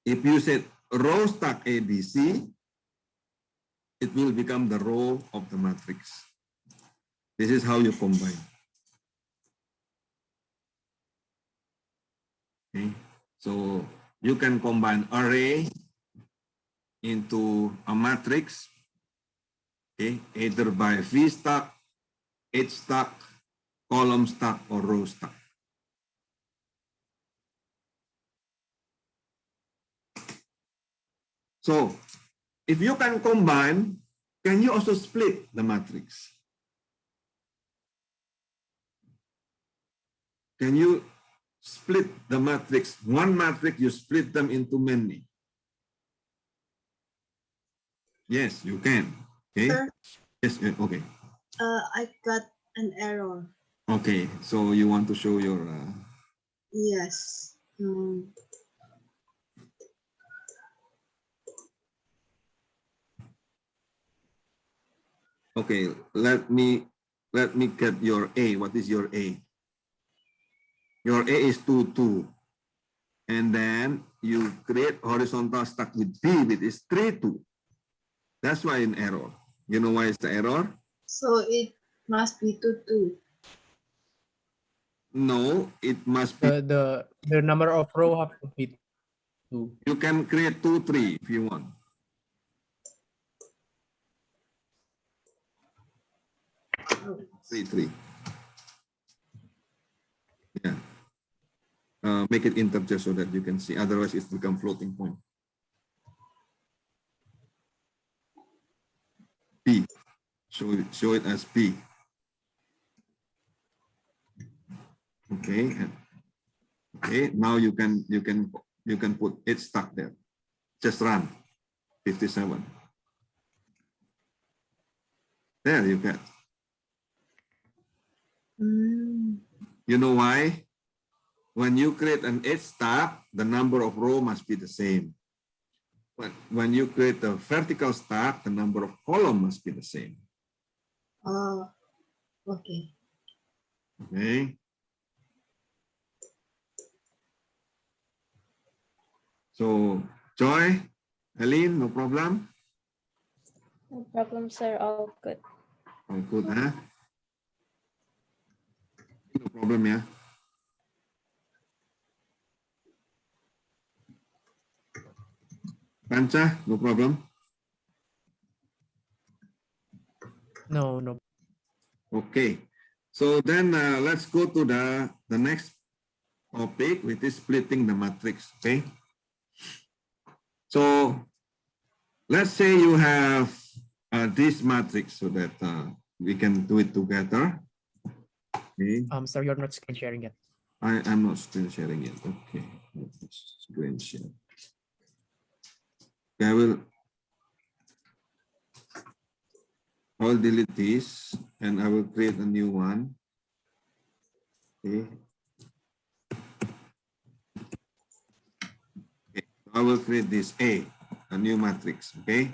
If you said row stack A, B, C, it will become the row of the matrix. This is how you combine. Okay, so you can combine array into a matrix, okay, either by V stack, H stack, column stack, or row stack. So if you can combine, can you also split the matrix? Can you split the matrix? One matrix, you split them into many. Yes, you can. Okay. Sir, Yes. Okay. I got an error. Okay. So you want to show your. Yes. Okay. Let me get your A. What is your A? Your A is 2, 2. And then you create horizontal stack with B, which is 3, 2. That's why an error. You know why it's the error? So it must be 2, 2. No, it must be. The number of row have to be 2. You can create 2, 3 if you want. Oh. 3, 3. Yeah. Make it integer so that you can see. Otherwise, it's become floating point. P. Show it as P. Okay. Okay. Now you can put it stuck there. Just run. 57. There you get. You know why? When you create an edge stack, the number of row must be the same. But when you create a vertical stack, the number of column must be the same. Oh, okay. Okay. So, Joy, Eileen, no problem? No problem, sir. All good. Oh, good, huh? No problem, yeah. Pancha, no problem. No, no. Okay. So then let's go to the next topic, which is splitting the matrix. Okay. So let's say you have this matrix so that we can do it together. Okay. Sir, you're not screen sharing yet. I'm not screen sharing it. Okay. Let's screen share. Okay, I will delete this and I will create a new one. Okay. Okay. I will create this A, a new matrix. Okay.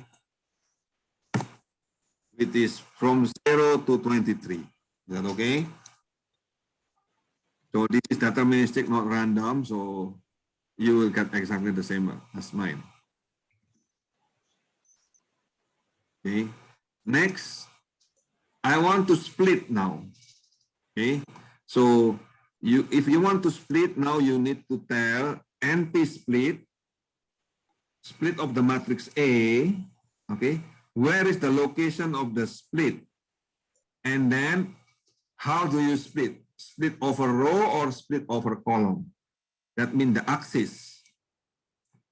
It is from 0 to 23. Is that okay? So this is deterministic, not random. So you will get exactly the same as mine. Okay. Next, I want to split now. Okay. So if you want to split now, you need to tell NP split of the matrix A. Okay. Where is the location of the split? And then how do you split? Split over row or split over column? That means the axis.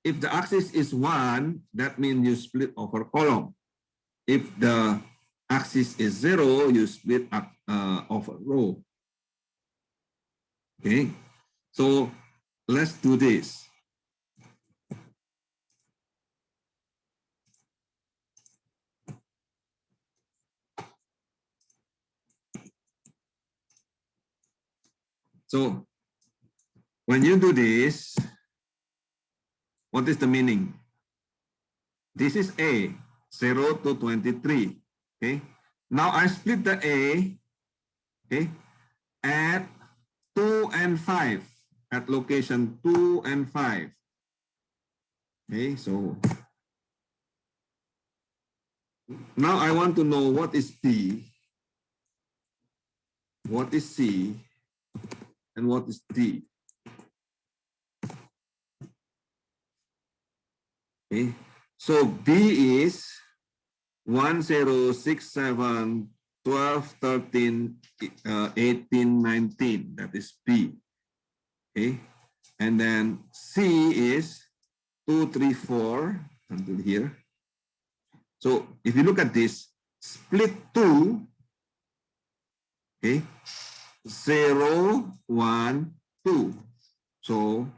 If the axis is 1, that means you split over column. If the axis is 0, you split up over row. Okay, so let's do this. So when you do this, what is the meaning? This is A, 0 to 23. Okay. Now I split the A, okay, at 2 and 5, at location 2 and 5. Okay, so now I want to know what is B, what is C, and what is D. Okay, so B is 1, 0, 6, 7, 12, 13, 18, 19. That is B. Okay, and then C is 2, 3, 4 until here. So if you look at this, split 2, okay, 0, 1, 2. So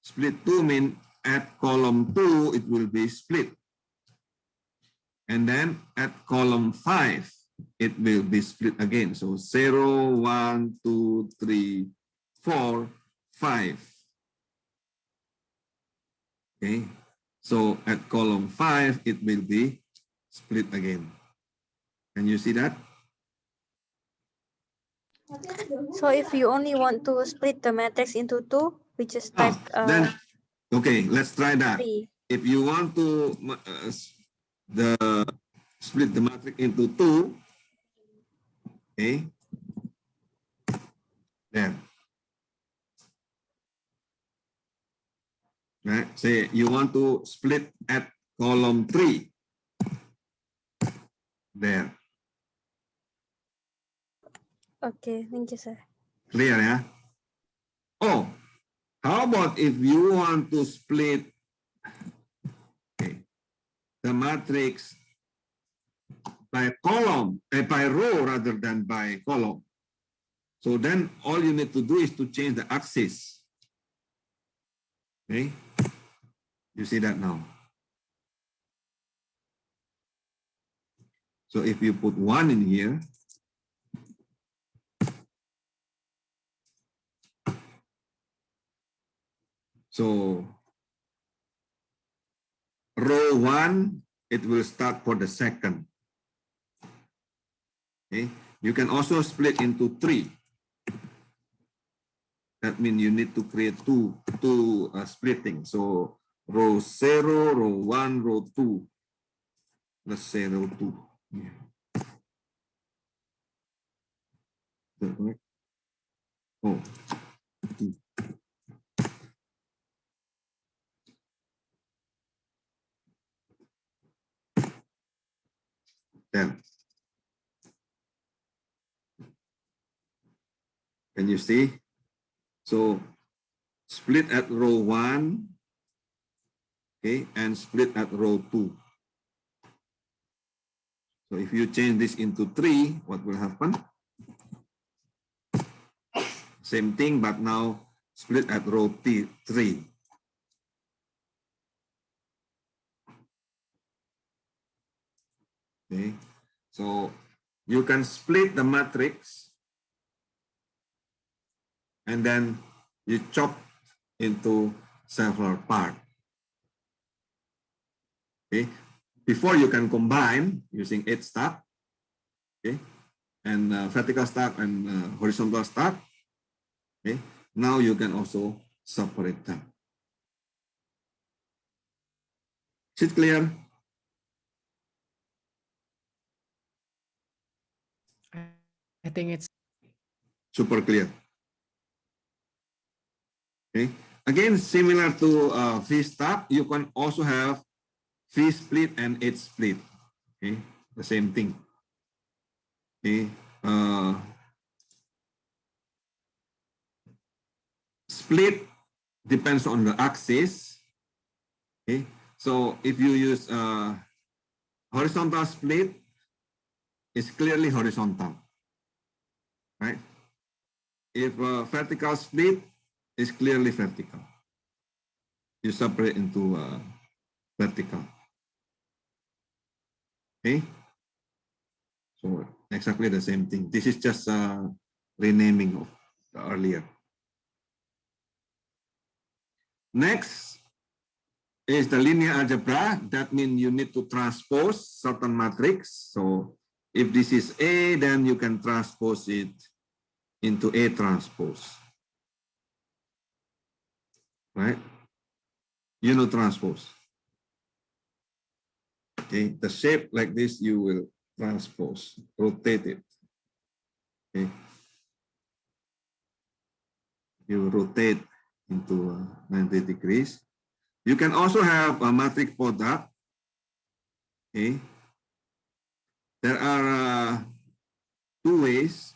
split 2 means at column 2, it will be split. And then at column 5, it will be split again. So 0, 1, 2, 3, 4, 5. Okay. So at column 5, it will be split again. Can you see that? So if you only want to split the matrix into two, we just type Then, okay, let's try that. 3. If you want to split the matrix into 2, okay, there. Right? Say you want to split at column 3. There. Okay, thank you, sir. Clear, yeah? Oh, how about if you want to split, okay, the matrix by column, by row rather than by column? So then all you need to do is to change the axis. Okay? You see that now? So if you put 1 in here, so row 1, it will start for the second. Okay? You can also split into 3. That means you need to create two splitting. So row 0, row 1, row 2. Let's say row 2. Yeah. Is that correct? Oh. 2. Then. Can you see? So split at row 1, okay, and split at row 2. So if you change this into 3, what will happen? Same thing, but now split at row 3. Okay, so you can split the matrix and then you chop into several parts. Okay, before you can combine using 8 stack, okay, and vertical stack and horizontal stack. Okay, now you can also separate them. Is it clear? I think it's Super clear. Okay. Again, similar to V-stack, you can also have V-split and H-split. Okay, the same thing. Okay. Split depends on the axis. Okay. So if you use horizontal split, it's clearly horizontal. Right? If vertical split is clearly vertical. You separate into vertical. Okay? So exactly the same thing. This is just renaming of the earlier. Next, is the linear algebra. That means you need to transpose certain matrix. So if this is A, then you can transpose it into A transpose. Right? You know transpose. Okay, the shape like this you will transpose, rotate it. Okay. You rotate into 90 degrees. You can also have a matrix product. Okay. There are two ways.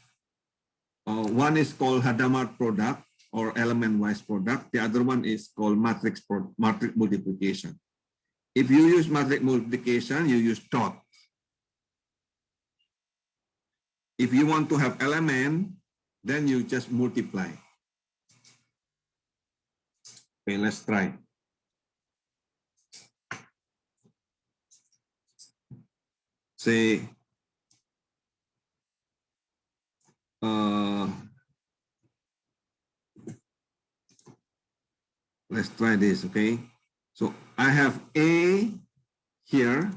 One is called Hadamard product or element-wise product. The other one is called matrix multiplication. If you use matrix multiplication, you use dot. If you want to have element, then you just multiply. Okay, let's try. Say, let's try this, okay? So I have A here,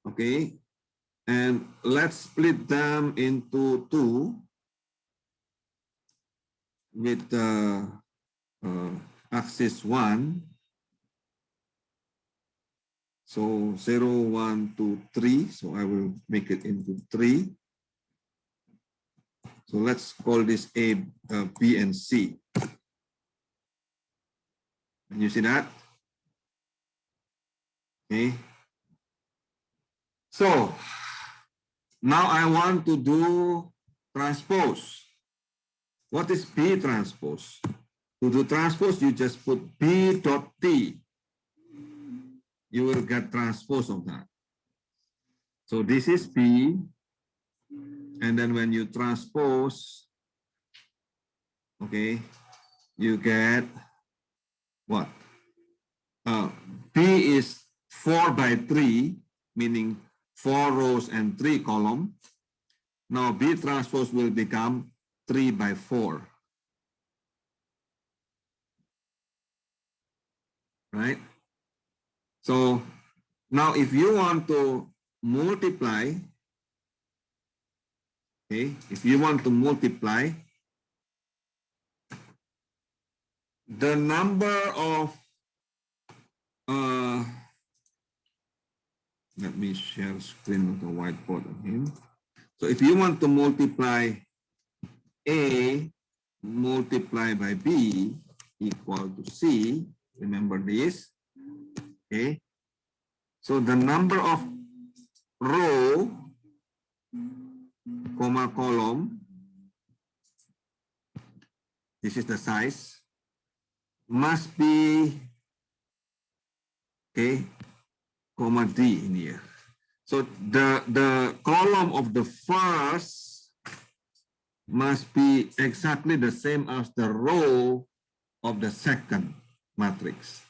okay? And let's split them into two with axis 1. So 0, 1, 2, 3. So I will make it into 3. So let's call this A, B, and C. Can you see that? Okay. So now I want to do transpose. What is B transpose? To do transpose, you just put B dot T. You will get transpose of that. So this is B. And then when you transpose, okay, you get what? B is 4 by 3, meaning 4 rows and 3 columns. Now B transpose will become 3 by 4. Right? So now if you want to multiply, okay, if you want to multiply the number of, let me share screen on the whiteboard again. So if you want to multiply A multiplied by B equal to C, remember this, okay? So the number of row, comma, column, this is the size, must be, okay, comma D in here. So the column of the first must be exactly the same as the row of the second matrix.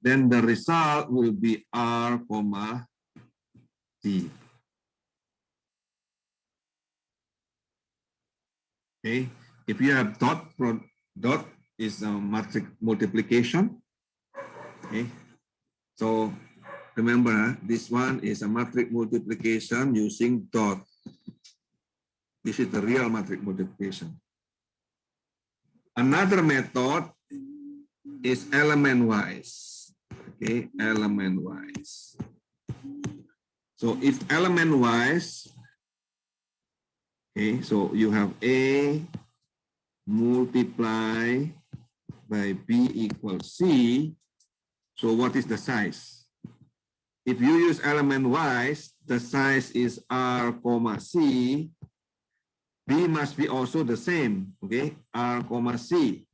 Then the result will be R, comma, D. Okay, if you have dot is a matrix multiplication. Okay, so remember this one is a matrix multiplication using dot. This is the real matrix multiplication. Another method is element-wise. Okay, element-wise. So if element-wise, okay, so you have A multiply by B equals C. So what is the size? If you use element-wise, the size is R, comma, C. B must be also the same, okay? R, comma, C.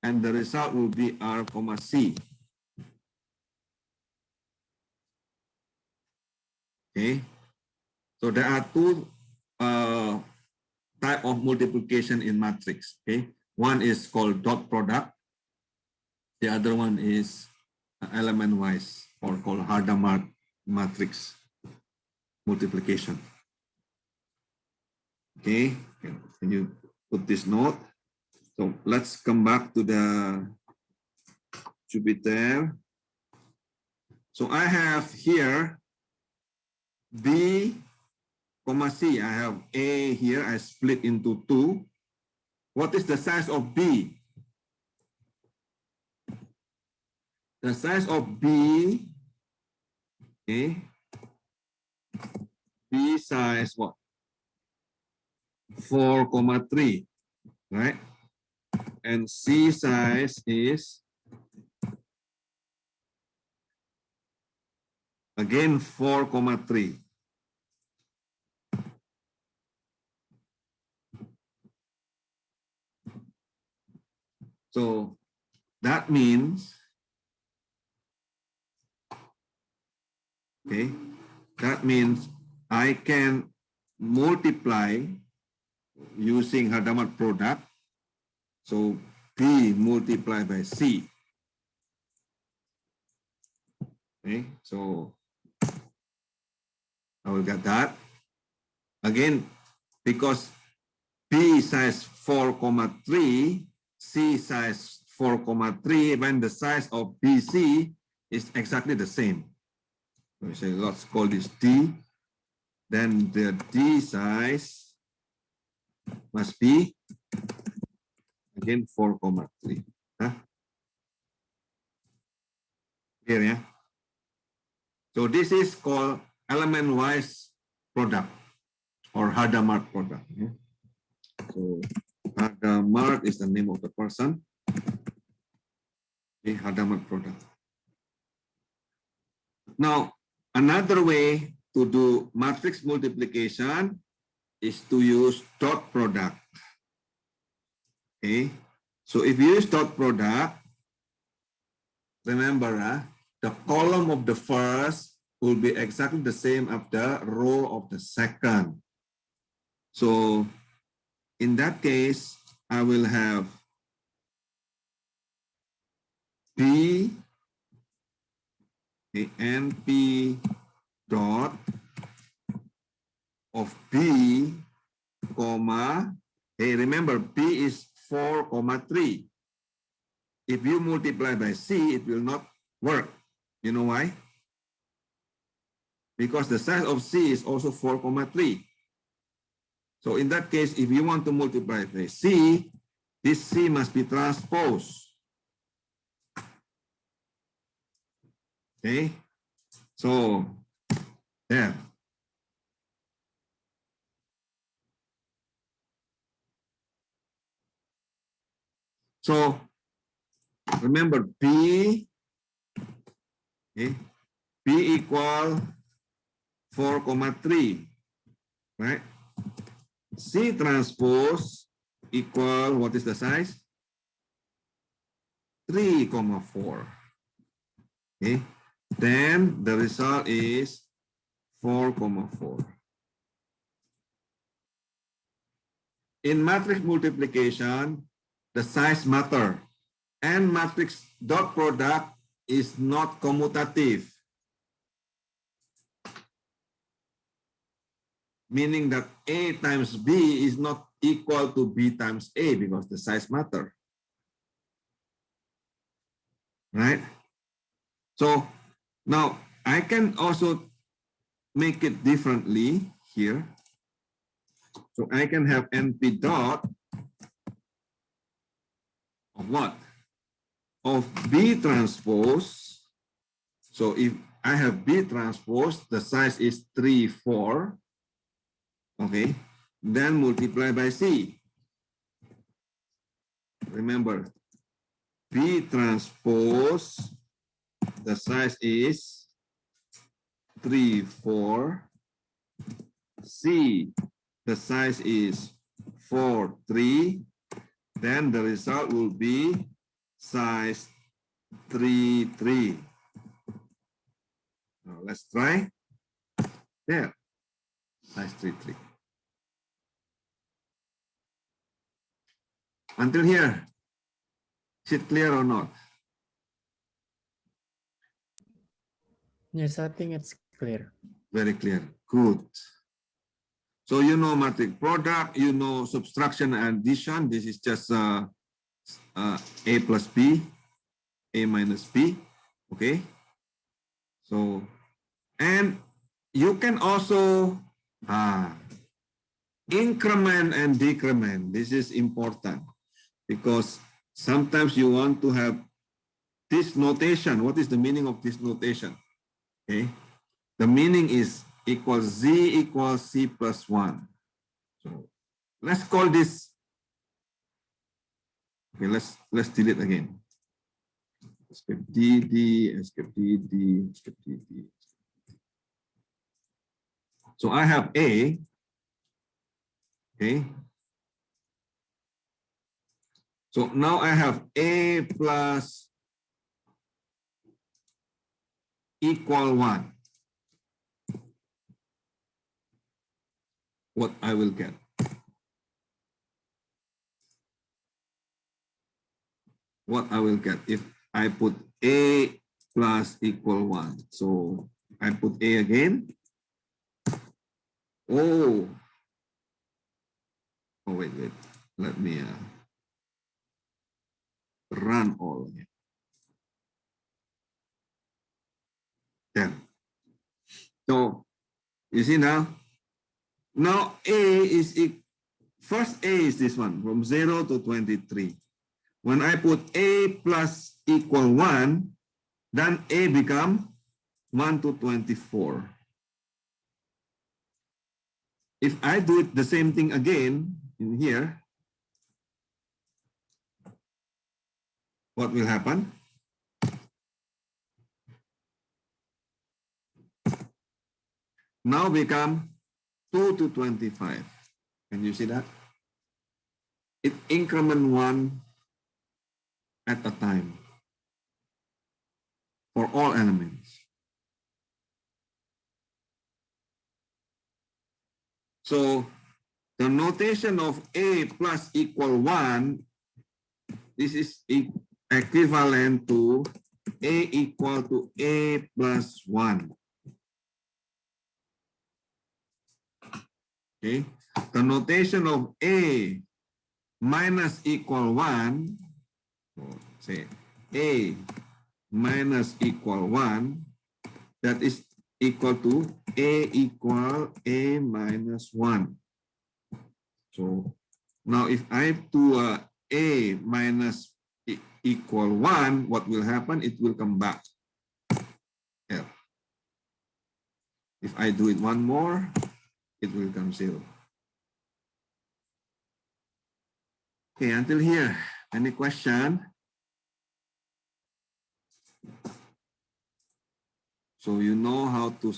And the result will be R, comma, C. Okay? So there are two type of multiplication in matrix, okay? One is called dot product. The other one is element-wise or called Hadamard matrix multiplication. Okay, can you put this note? So let's come back to the Jupyter. So I have here B, comma C. I have A here. I split into 2. What is the size of B? The size of B, okay, B size what? 4,3, right? And C size is again 4,3. So that means, okay, that means I can multiply using Hadamard product. So B multiplied by C. Okay, so I will get that. Again, because B size 4,3, C size 4,3, when the size of BC is exactly the same. So we say, let's call this D. Then the D size must be again 4,3. Huh? Here, yeah. So this is called element-wise product or Hadamard product. Yeah? So Hadamard is the name of the person. Okay, Hadamard product. Now, another way to do matrix multiplication is to use dot product. Okay, so if you use dot product, remember the column of the first will be exactly the same as the row of the second. So in that case, I will have P, okay, NP dot of B, comma, hey, remember B is 4,3. If you multiply by C, it will not work. You know why? Because the size of C is also 4,3. So in that case, if you want to multiply by C, this C must be transposed. Okay, so there. So remember B, okay, B equal 4,3, right? C transpose equal, what is the size? 3,4. Okay, then the result is 4,4. In matrix multiplication, the size matter, and matrix dot product is not commutative, meaning that A times B is not equal to B times A because the size matter, right? So now I can also make it differently here. So I can have NP dot of what? Of B transpose. So if I have B transpose, the size is 3, 4. Okay, then multiply by C. Remember, B transpose, the size is 3, 4. C, the size is 4, 3. Then the result will be size 3, 3. Now let's try. There, size 3, 3. Until here, is it clear or not? Yes, I think it's clear. Very clear. Good. So you know matrix product, you know subtraction and addition. This is just A plus B. A minus B. Okay. So, and you can also increment and decrement. This is important because sometimes you want to have this notation. What is the meaning of this notation? Okay. The meaning is equals Z equals C plus 1. So let's call this. Okay, let's delete again. Escape DD, escape DD, escape DD. So I have A. Okay. So now I have A plus equal 1. What I will get. What I will get if I put A plus equal 1. So I put A again. Oh, wait. Let me run all again. Yeah. So you see now A is first A is this one from 0 to 23. When I put A plus equal 1, then A become 1 to 24. If I do it the same thing again in here, what will happen? Now become 2 to 25. Can you see that? It increment 1 at a time for all elements. So the notation of A plus equal 1, this is equivalent to A equal to A plus 1. Okay. The notation of A minus equal 1, say A minus equal 1, that is equal to A equal A minus 1. So now if I do A minus equal 1, what will happen? It will come back L. If I do it one more, it will come 0. Okay, until here, any question? So you know how to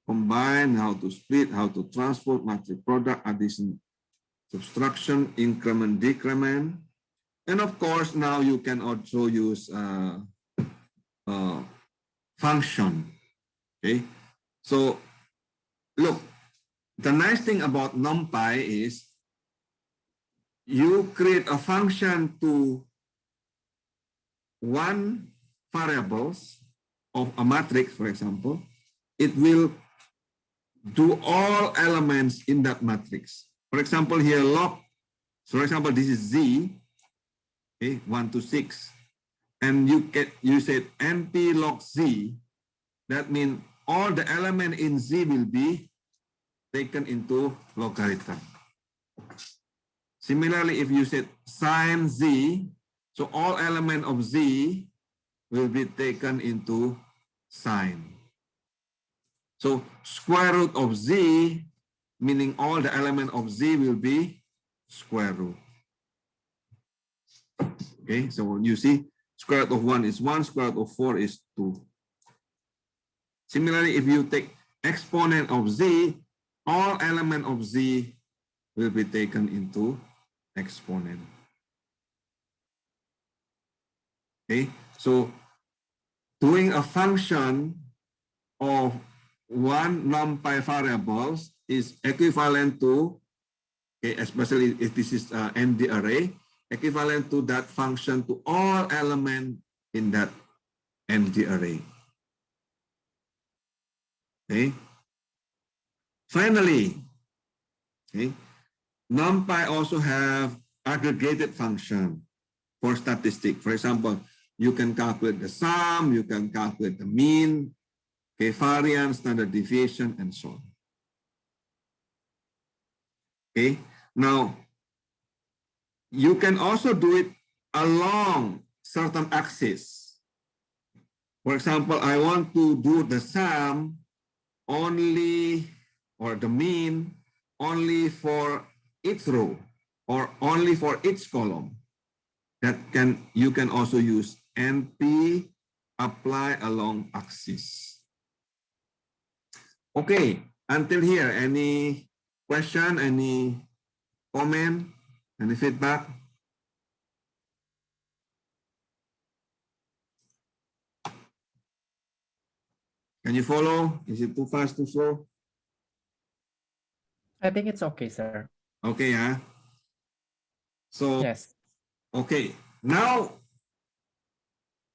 combine, how to split, how to transport matrix product, addition, subtraction, increment, decrement. And of course, now you can also use function. Okay, so look, the nice thing about NumPy is you create a function to one variables of a matrix, for example, it will do all elements in that matrix. For example, here log, so for example, this is Z, okay, 1 to 6. And you said NP log Z, that means all the element in Z will be taken into logarithm. Similarly, if you said sin Z, so all element of Z will be taken into sine. So square root of Z, meaning all the element of Z will be square root. Okay, so you see square root of 1 is 1, square root of 4 is 2. Similarly, if you take exponent of Z, all element of Z will be taken into exponent. Okay, so doing a function of one NumPy variables is equivalent to, okay, especially if this is ND array, equivalent to that function to all elements in that ND array. Okay. Finally, okay, NumPy also have aggregated function for statistic. For example, you can calculate the sum, you can calculate the mean, okay, variance, standard deviation, and so on. Okay, now you can also do it along certain axes. For example, I want to do the sum only, or the mean only for each row or only for each column. You can also use NP apply along axis. Okay, until here, any question, any comment, any feedback? Can you follow? Is it too fast, too slow? I think it's okay, sir. Okay, yeah. So, Yes. okay, now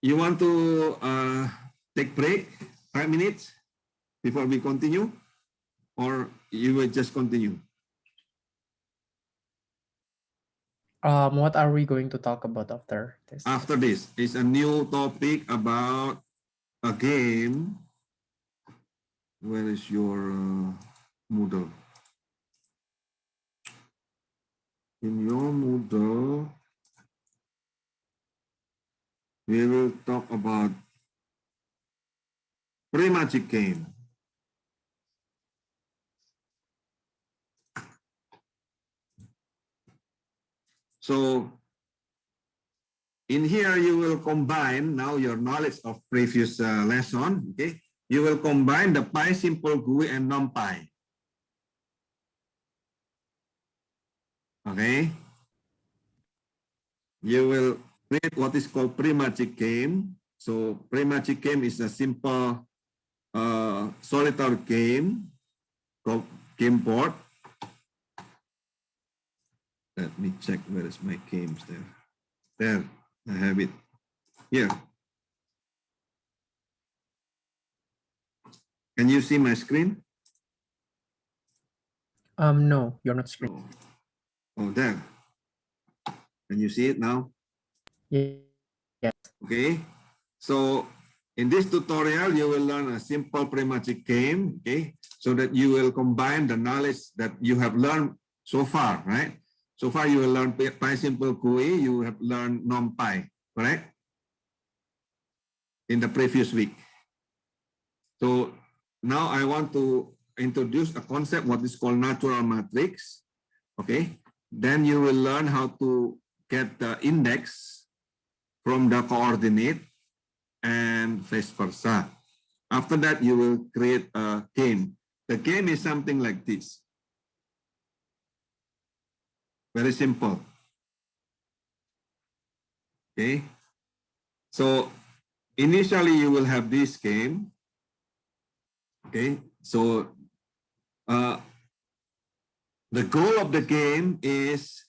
you want to take break 5 minutes before we continue, or you will just continue? What are we going to talk about after this? After this is a new topic about a game. Where is your Moodle? In your Moodle, we will talk about pre-magic game. So in here, you will combine now your knowledge of previous lesson. Okay, you will combine the PySimple GUI and NumPy. Okay, you will create what is called pre-magic game. So pre-magic game is a simple solitaire game called game board. Let me check where is my games there. There, I have it here. Can you see my screen? No, you're not screen. Oh, there. Can you see it now? Yes. Okay. So in this tutorial, you will learn a simple pre-magic game. Okay. So that you will combine the knowledge that you have learned so far, right? So far, you will learn PySimple GUI. You have learned NumPy, correct? In the previous week. So now I want to introduce a concept, what is called natural matrix. Okay. Then you will learn how to get the index from the coordinate and vice versa. After that, you will create a game. The game is something like this. Very simple. Okay. So initially you will have this game. Okay. So the goal of the game is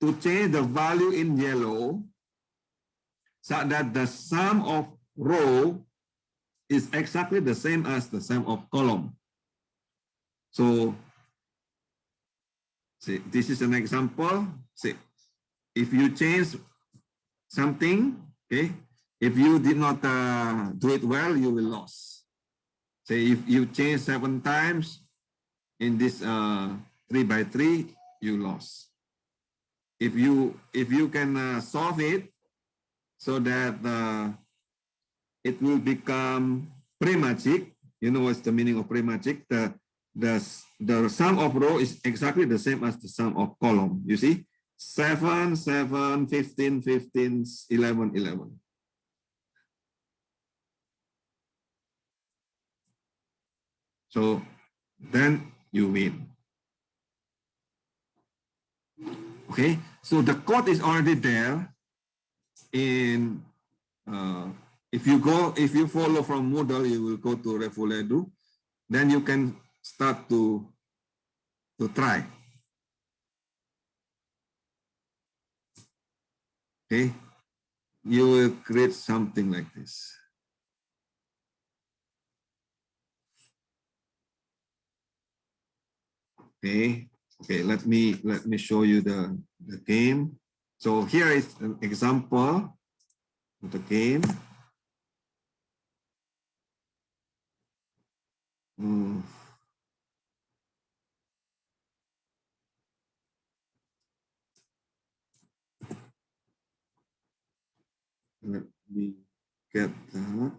to change the value in yellow so that the sum of row is exactly the same as the sum of column. So see, this is an example. See, if you change something, okay, if you did not do it well, you will lose. Say if you change 7 times in this 3 by 3, you lost. If you can solve it so that it will become pre-magic, you know what's the meaning of pre-magic? The sum of row is exactly the same as the sum of column. You see, 7, 7, 15, 15, 11, 11. So then you win. Okay, so the code is already there. In if you follow from Moodle, you will go to Revoledo. Then you can start to try. Okay, you will create something like this. Okay, let me show you the game. So here is an example. But again, let me get that.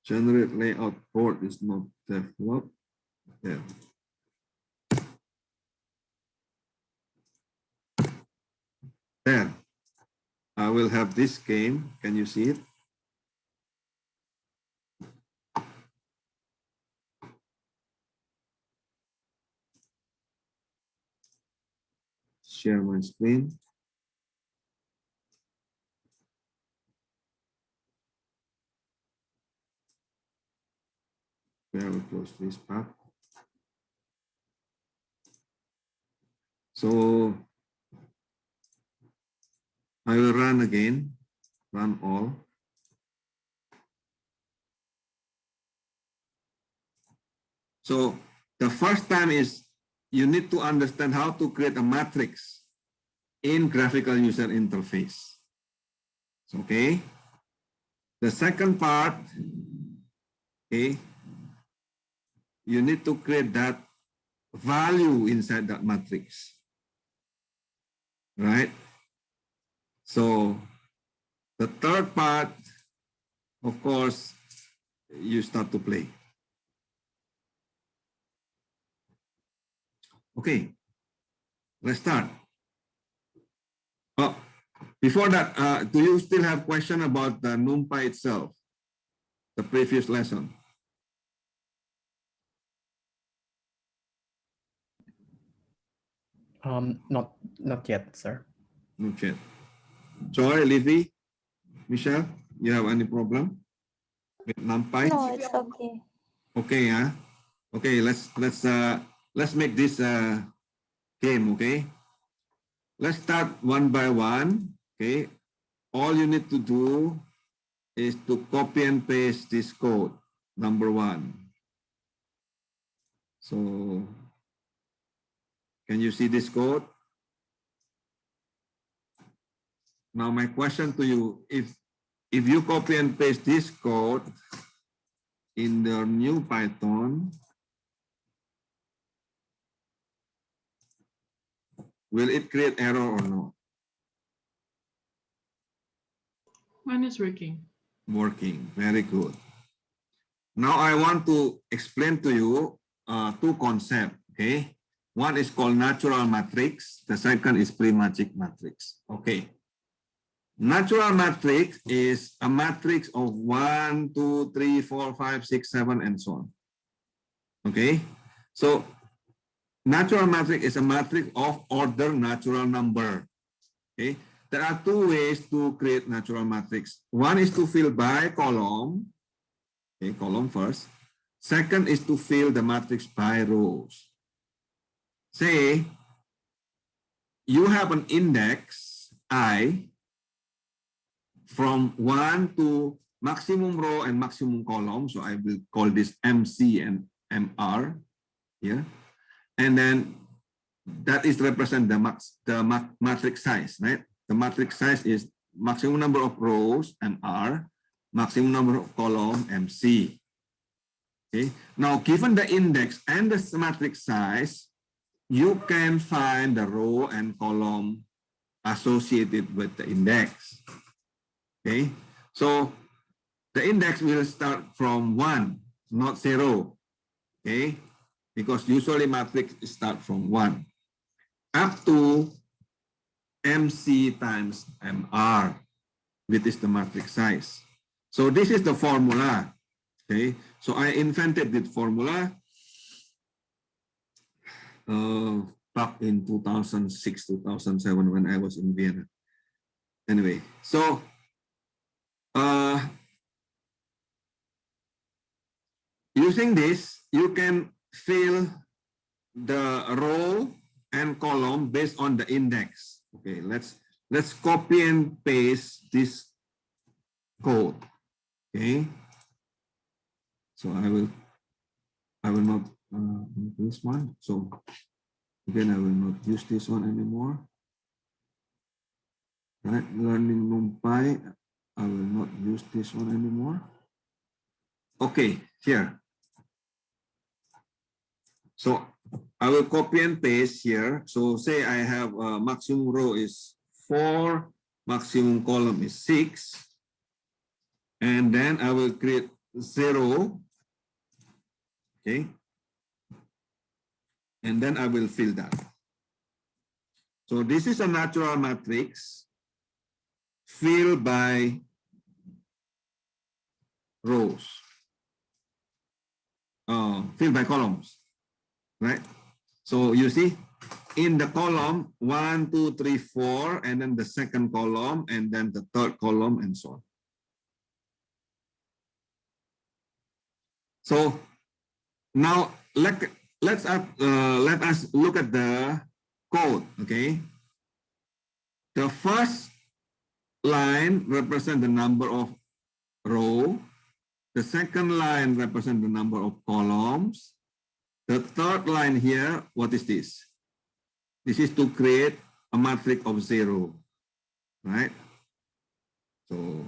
Generate layout board is not developed. There. There. I will have this game. Can you see it? Share my screen. Very close to this part. So I will run again, run all. So the first time is you need to understand how to create a matrix in graphical user interface. Okay. The second part, okay, you need to create that value inside that matrix, right? So the third part, of course, you start to play. Okay, let's start. Oh, before that, do you still have question about the NumPy itself, the previous lesson? Not yet, sir. Not yet. Joy, Livy, Michelle, you have any problem with NumPy? No, it's okay. Okay, yeah. Okay, let's make this game. Okay, let's start one by one. Okay, all you need to do is to copy and paste this code, number one. So, can you see this code? Now, my question to you: if you copy and paste this code in the new Python, will it create error or no? Mine is working. Working, very good. Now I want to explain to you two concepts, okay? One is called natural matrix. The second is pre-magic matrix, okay? Natural matrix is a matrix of 1, 2, 3, 4, 5, 6, 7, and so on, okay? So natural matrix is a matrix of order natural number, okay? There are two ways to create natural matrix. One is to fill by column, okay, column first. Second is to fill the matrix by rows. Say you have an index I from 1 to maximum row and maximum column. So I will call this MC and MR here. And then that is represent the matrix size, right? The matrix size is maximum number of rows, MR, maximum number of column, MC. Okay. Now, given the index and the matrix size, you can find the row and column associated with the index. Okay. So the index will start from 1, not 0. Okay. Because usually matrix start from 1 up to MC times MR, which is the matrix size. So this is the formula. Okay, so I invented this formula back in 2006, 2007 when I was in Vienna. Anyway, so using this, you can fill the row and column based on the index. Okay, let's copy and paste this code. Okay, so I will I will not this one. So again, I will not use this one anymore. Right, learning NumPy, I will not use this one anymore. Okay, here. So I will copy and paste here. So say I have maximum row is 4, maximum column is 6. And then I will create 0. Okay. And then I will fill that. So this is a natural matrix filled by rows, filled by columns, right? So you see, in the column 1, 2, 3, 4, and then the second column, and then the third column, and so on. So now let us look at the code. Okay, the first line represents the number of row. The second line represents the number of columns. The third line here, what is this? This is to create a matrix of 0, right? So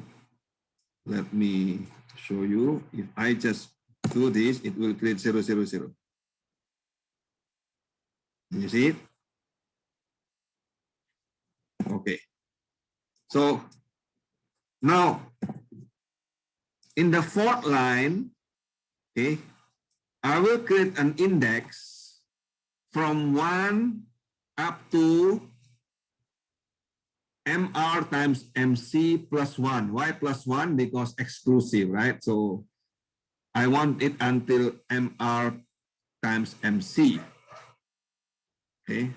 let me show you. If I just do this, it will create 0, 0, 0. You see it? Okay. So now in the fourth line, okay, I will create an index from 1 up to MR times MC plus 1. Why plus 1? Because exclusive, right? So I want it until MR times MC. Okay.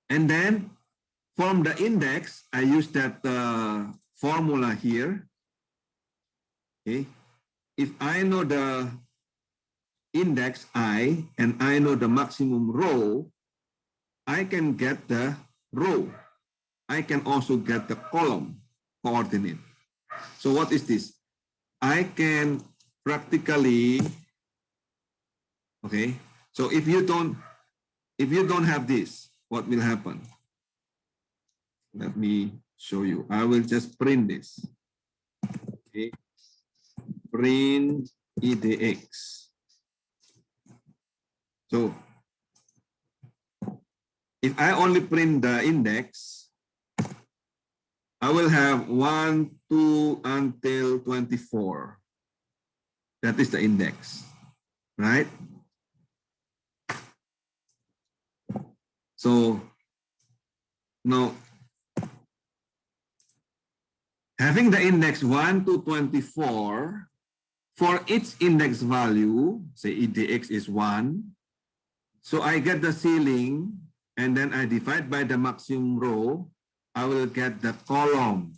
And then from the index, I use that formula here. Okay. If I know the index I and I know the maximum row, I can get the row. I can also get the column coordinate. So what is this? I can practically, okay. So if you don't have this, what will happen? Let me show you. I will just print this. Okay. Print EDX. So if I only print the index, I will have 1, 2 until 24. That is the index, right? So now, having the index 1 to 24, for each index value, say EDX is 1, so I get the ceiling and then I divide by the maximum row, I will get the column.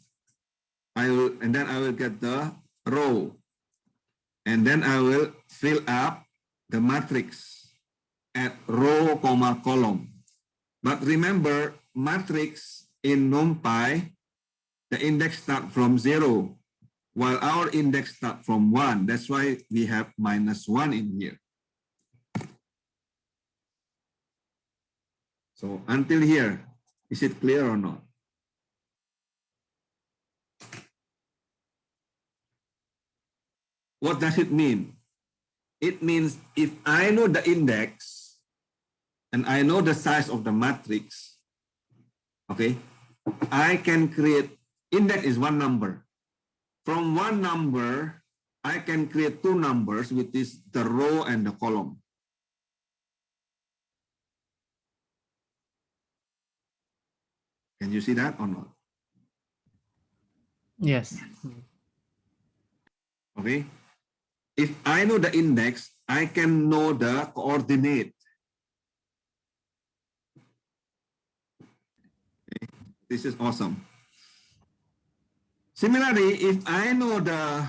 And then I will get the row. And then I will fill up the matrix at row, comma, column. But remember, matrix in NumPy, the index starts from 0, while our index starts from 1. That's why we have -1 in here. So until here, is it clear or not? What does it mean? It means if I know the index and I know the size of the matrix, okay, I can create, index is one number. From one number, I can create two numbers, which is the row and the column. Can you see that or not? Yes. Okay. If I know the index, I can know the coordinate. Okay. This is awesome. Similarly, if I know the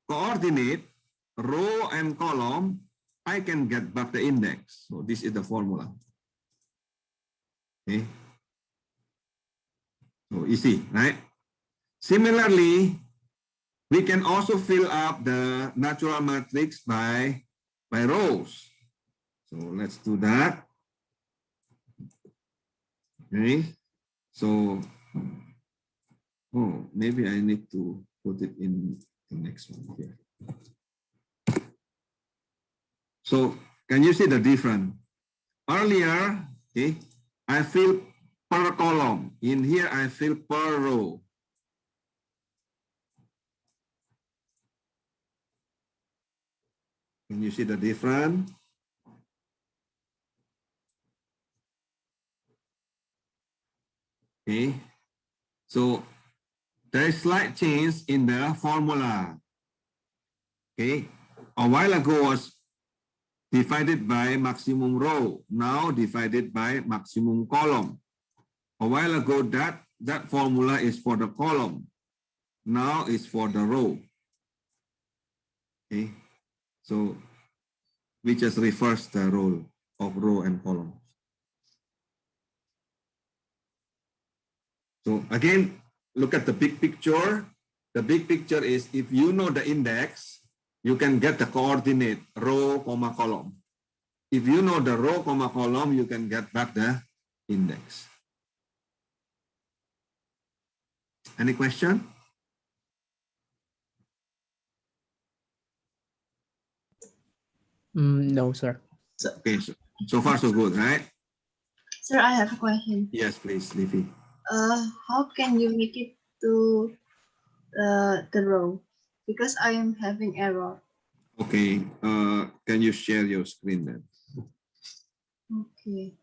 coordinate, row and column, I can get back the index. So this is the formula. Okay. So easy, right? Similarly, We can also fill up the natural matrix by rows. So let's do that. Okay. So, oh, maybe I need to put it in the next one here. So can you see the difference? Earlier, okay, I fill per column. In here, I fill per row. Can you see the difference? Okay. So there is slight change in the formula. Okay. A while ago was divided by maximum row, now divided by maximum column. A while ago, that formula is for the column. Now it's for the row. Okay. So we just reverse the role of row and column. So again, look at the big picture. The big picture is if you know the index, you can get the coordinate row, comma, column. If you know the row, comma, column, you can get back the index. Any question? No, sir. Okay, so far so good, right? Sir, I have a question. Yes, please, Livy. How can you make it to the row? Because I am having error. Okay, can you share your screen then? Okay.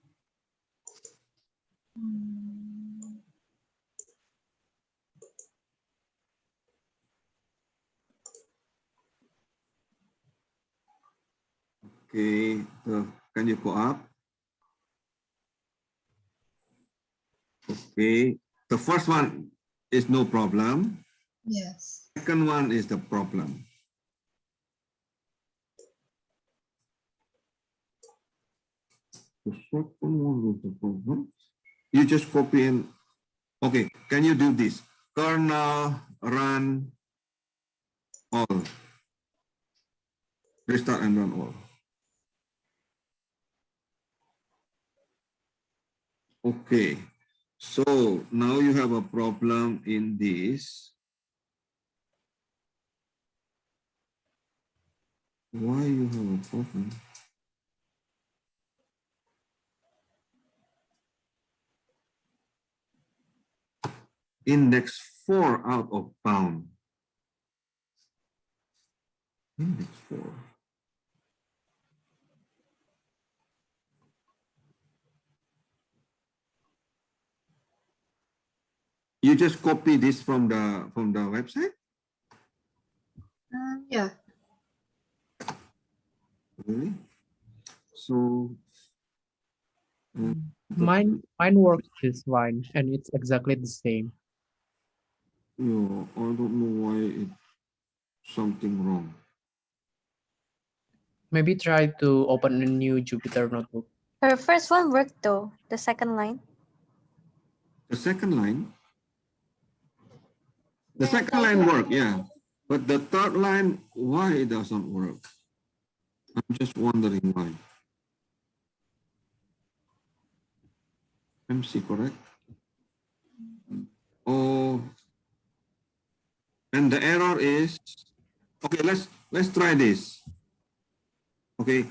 Okay, can you go up? Okay, the first one is no problem. Yes. Second one is the problem. The second one is the problem. You just copy and, okay, can you do this? Kernel run all. Restart and run all. Okay, so now you have a problem in this. Why you have a problem? Index 4 out of bound. Index 4. You just copy this from the website? Yeah. Really? So Mine works just fine, and it's exactly the same. yeah, I don't know why it's something wrong. Maybe try to open a new Jupyter notebook. Her first one worked though, the second line. The second line, work, yeah. But the third line, why it doesn't work? I'm just wondering why. MC, correct? Oh, and the error is, okay, let's try this. Okay,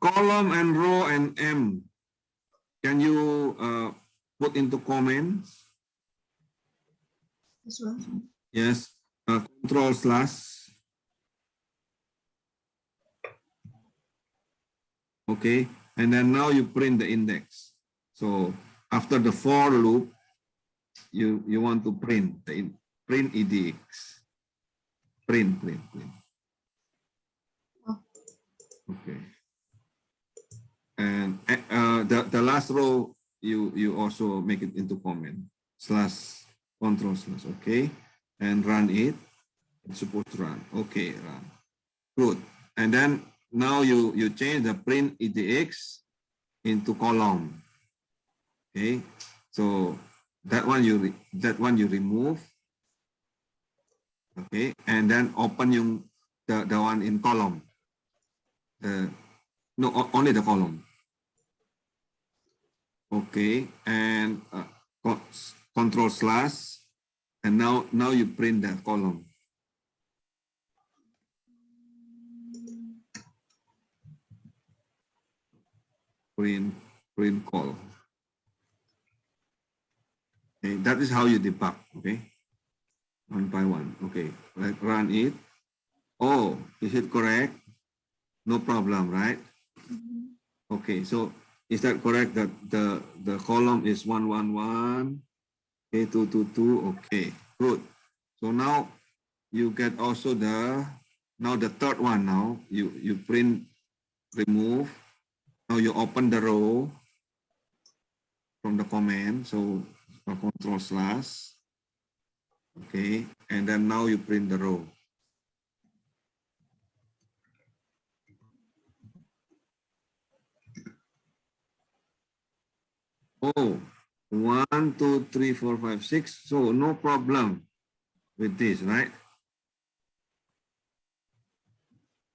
column and row and M. Can you put into comments? This one. Yes, control slash. Okay, and then now you print the index. So after the for loop, you want to print the print edx. Print. Oh. Okay. And the last row, you also make it into comment slash control slash. Okay, and run it. It's supposed to run. Okay, run. Good. And then now you change the print edx into column. Okay, So that one you remove. Okay, and then open the one in column. Only the column. Okay, and control slash, and now you print the column. Print call. Okay, that is how you debug. Okay, one by one. Okay, let's run it. Oh, is it correct? No problem, right? Okay, so is that correct that the column is 111, okay, 222, okay, good. So now you get also the third one. Now you print remove. Now you open the row from the command, so control slash, okay, and then now you print the row. Oh, 1, 2, 3, 4, 5, 6. So no problem with this, right?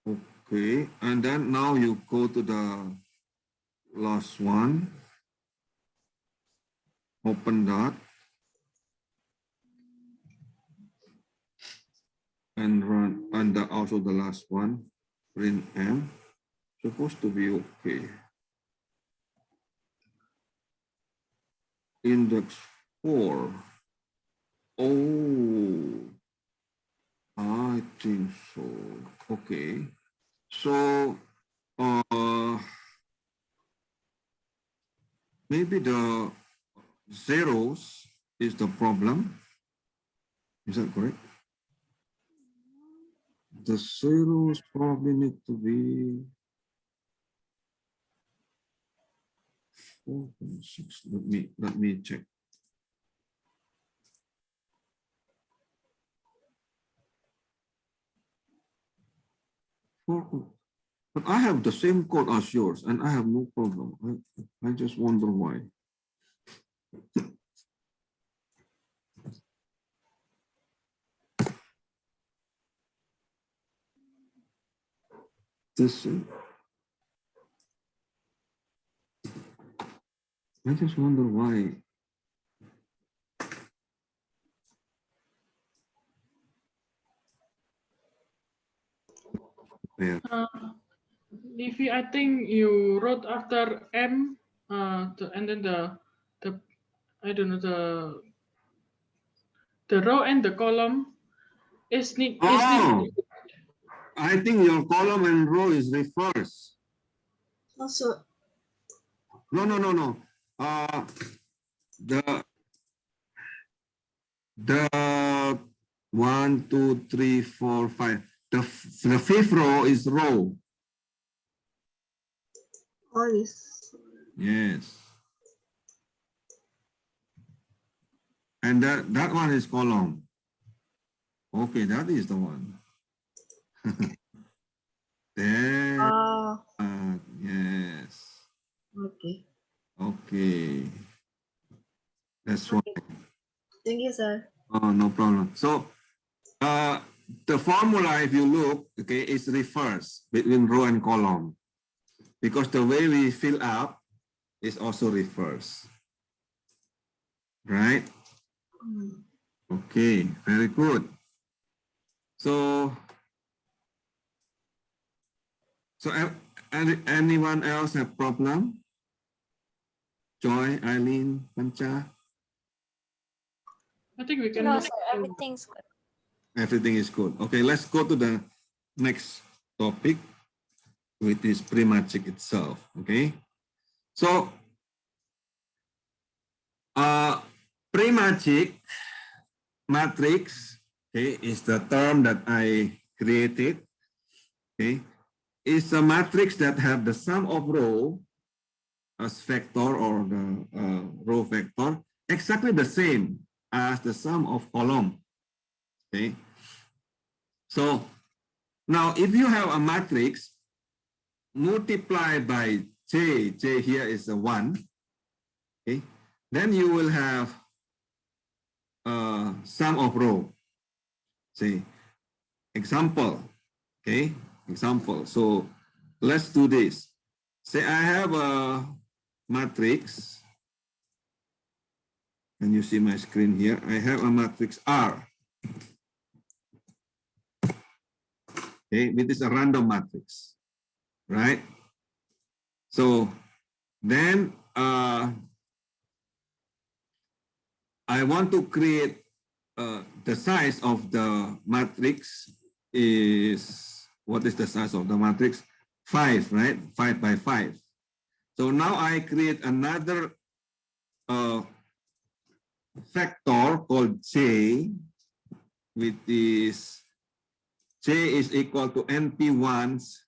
Okay, and then now you go to the last one. Open that. And run, and also the last one, print M. Supposed to be okay. Index 4. Oh, I think so. Okay. So, maybe the zeros is the problem. Is that correct? The zeros probably need to be 4.6. Let me check. But I have the same code as yours, and I have no problem. I just wonder why. This, I just wonder why. Yeah. Livi, I think you wrote after M, and then the I don't know the row and the column is need. Oh, I think your column and row is reversed. Also, No. The 1, 2, 3, 4, 5. The fifth row is row. all this. Yes. And that one is column. Okay, that is the one. There. Oh, Yes. okay. Okay. That's why. Thank you, sir. Oh, no problem. So the formula, if you look, okay, is reversed between row and column because the way we fill up is also reversed. Right? Okay, very good. So anyone else have problem? Joy, Eileen, Pancha? I think we can. No, move sir, to- everything's good. Everything is good. Okay, let's go to the next topic, which is pre-magic itself. Okay, so pre-magic matrix, okay, is the term that I created. Okay, it's a matrix that have the sum of row as vector or the row vector exactly the same as the sum of column. Okay, so now if you have a matrix multiplied by j here is a 1, okay, then you will have sum of row. Say, example, okay, example. So let's do this. Say I have a matrix. Can you see my screen here? I have a matrix R. Okay, it is a random matrix, right? So then I want to create the size of the matrix is, what is the size of the matrix? 5, right? 5 by 5. So now I create another factor called J, which is J is equal to NP1s,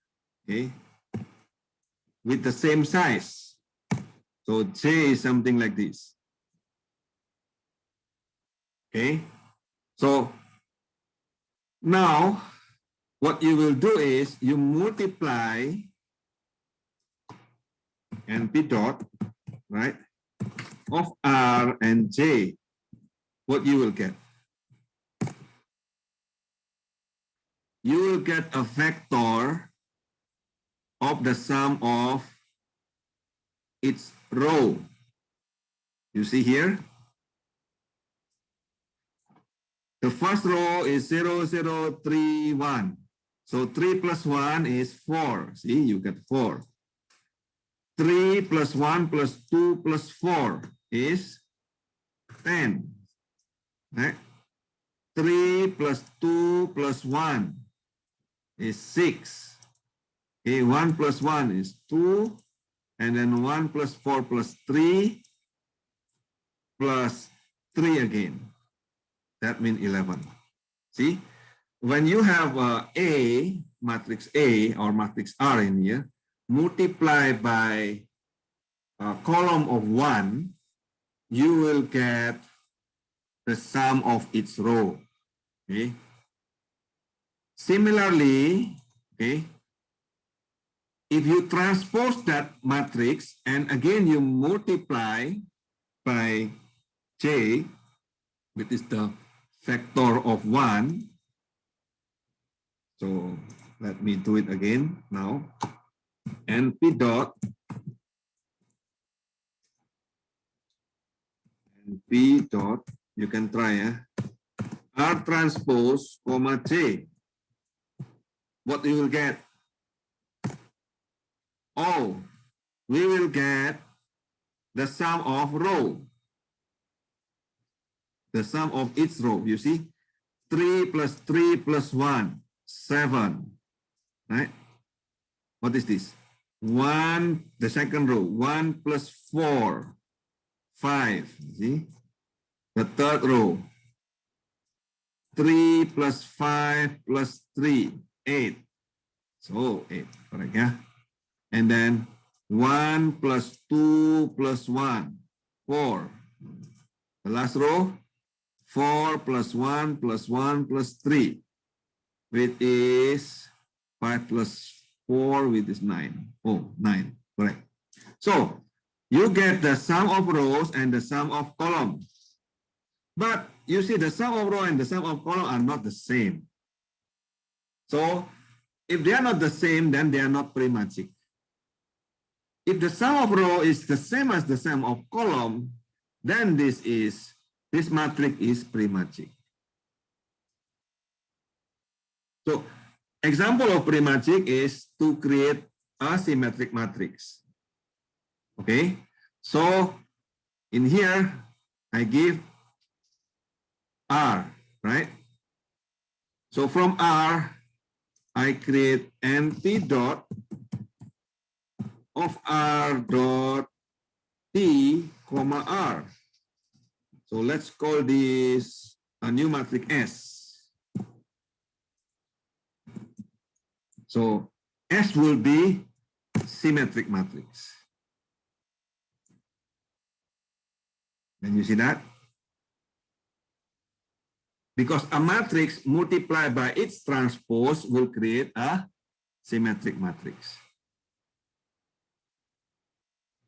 okay, with the same size. So J is something like this. Okay, so now what you will do is you multiply NP dot, right, of R and J. What you will get? You will get a vector of the sum of its row. You see here? The first row is 0, 0, 3, 1. So 3 plus 1 is 4. See, you get 4. 3 plus 1 plus 2 plus 4 is 10. Right? 3 plus 2 plus 1 is 6. Okay, 1 plus 1 is 2. And then 1 plus 4 plus 3 plus 3 again. That means 11. See, when you have A, matrix A or matrix R in here, multiply by a column of 1, you will get the sum of its row. Okay. Similarly, okay, if you transpose that matrix and again you multiply by J, which is the factor of 1. So let me do it again now. NP dot NP dot, you can try R transpose comma J. What you will get? Oh, we will get the sum of row. The sum of its row, you see? 3 plus 3 plus 1, 7, right? What is this? 1, the second row, 1 plus 4, 5, see? The third row, 3 plus 5 plus 3, 8. So 8, correct, yeah? And then 1 plus 2 plus 1, 4. The last row, 4 plus 1 plus 1 plus 3, which is 5 plus 4, which is 9. Oh, 9, correct. So you get the sum of rows and the sum of columns. But you see the sum of row and the sum of column are not the same. So if they are not the same, then they are not pre-magic. If the sum of row is the same as the sum of column, then this matrix is pre-magic. So example of pre-magic is to create a symmetric matrix. Okay, so in here I give R, right? So from R I create NP dot of R dot T comma R. So let's call this a new matrix S. So S will be symmetric matrix. Can you see that? Because a matrix multiplied by its transpose will create a symmetric matrix.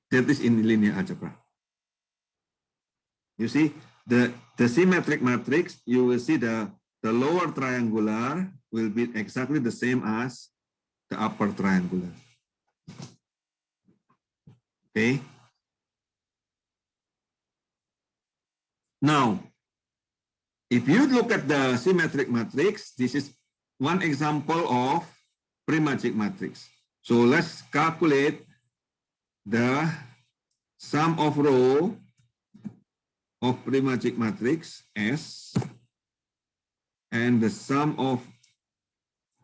That is in linear algebra. You see the symmetric matrix, you will see the lower triangular will be exactly the same as the upper triangular. Okay. Now, if you look at the symmetric matrix, this is one example of pre-magic matrix. So let's calculate the sum of row of pre-magic matrix S and the sum of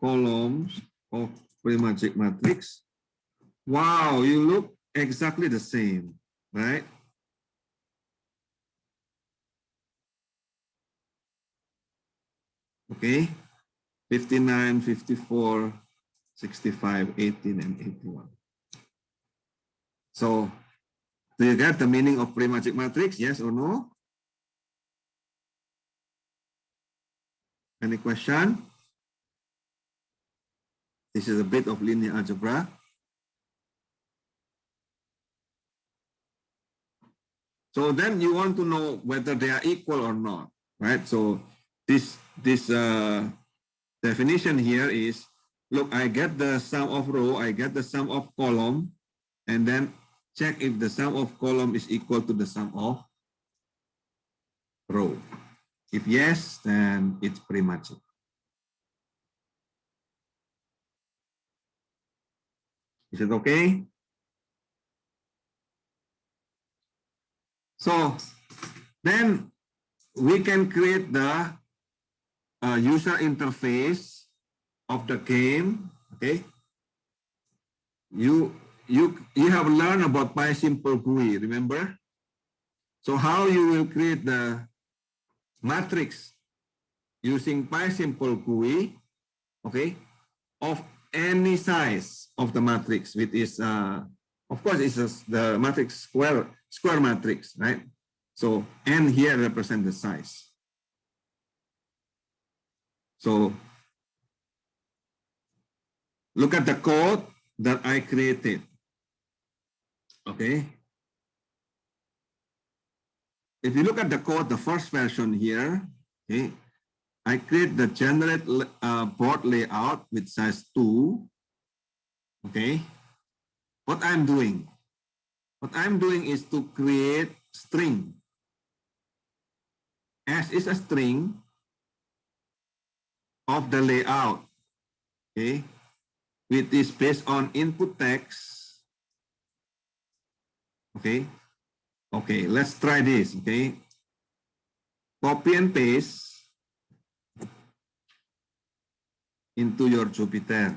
columns of pre-magic matrix. Wow, you look exactly the same, right? Okay, 59, 54, 65, 18, and 81. So, do you get the meaning of pre-magic matrix? Yes or no? Any question? This is a bit of linear algebra. So then you want to know whether they are equal or not, right? So this definition here is, look, I get the sum of row, I get the sum of column, and then check if the sum of column is equal to the sum of row. If yes, then it's pre-magic. Is it okay? So then we can create the user interface of the game. Okay. You have learned about PySimple GUI, remember? So how you will create the matrix using PySimple GUI, okay, of any size of the matrix, which is of course it's the matrix square matrix, right? So n here represent the size. So look at the code that I created. Okay. If you look at the code, the first version here, okay, I create the generate board layout with size 2. Okay. What I'm doing is to create string. S is a string of the layout. Okay. Which is based on input text. Okay. Okay, let's try this. Okay. Copy and paste into your Jupyter.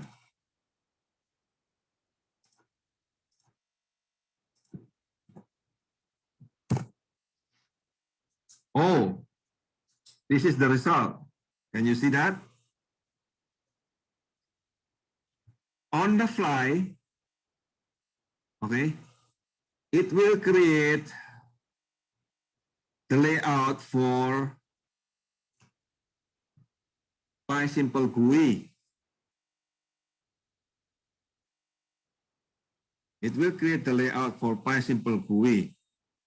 Oh, this is the result. Can you see that? On the fly, okay, it will create the layout for PySimple GUI. It will create the layout for PySimple GUI.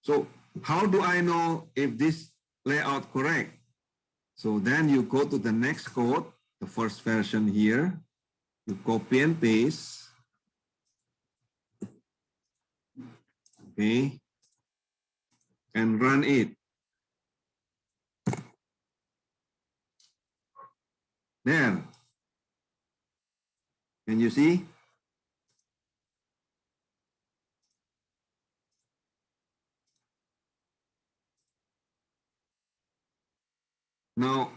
So how do I know if this layout correct? So then you go to the next code, the first version here, you copy and paste. Okay. And run it. There. Can you see? Now,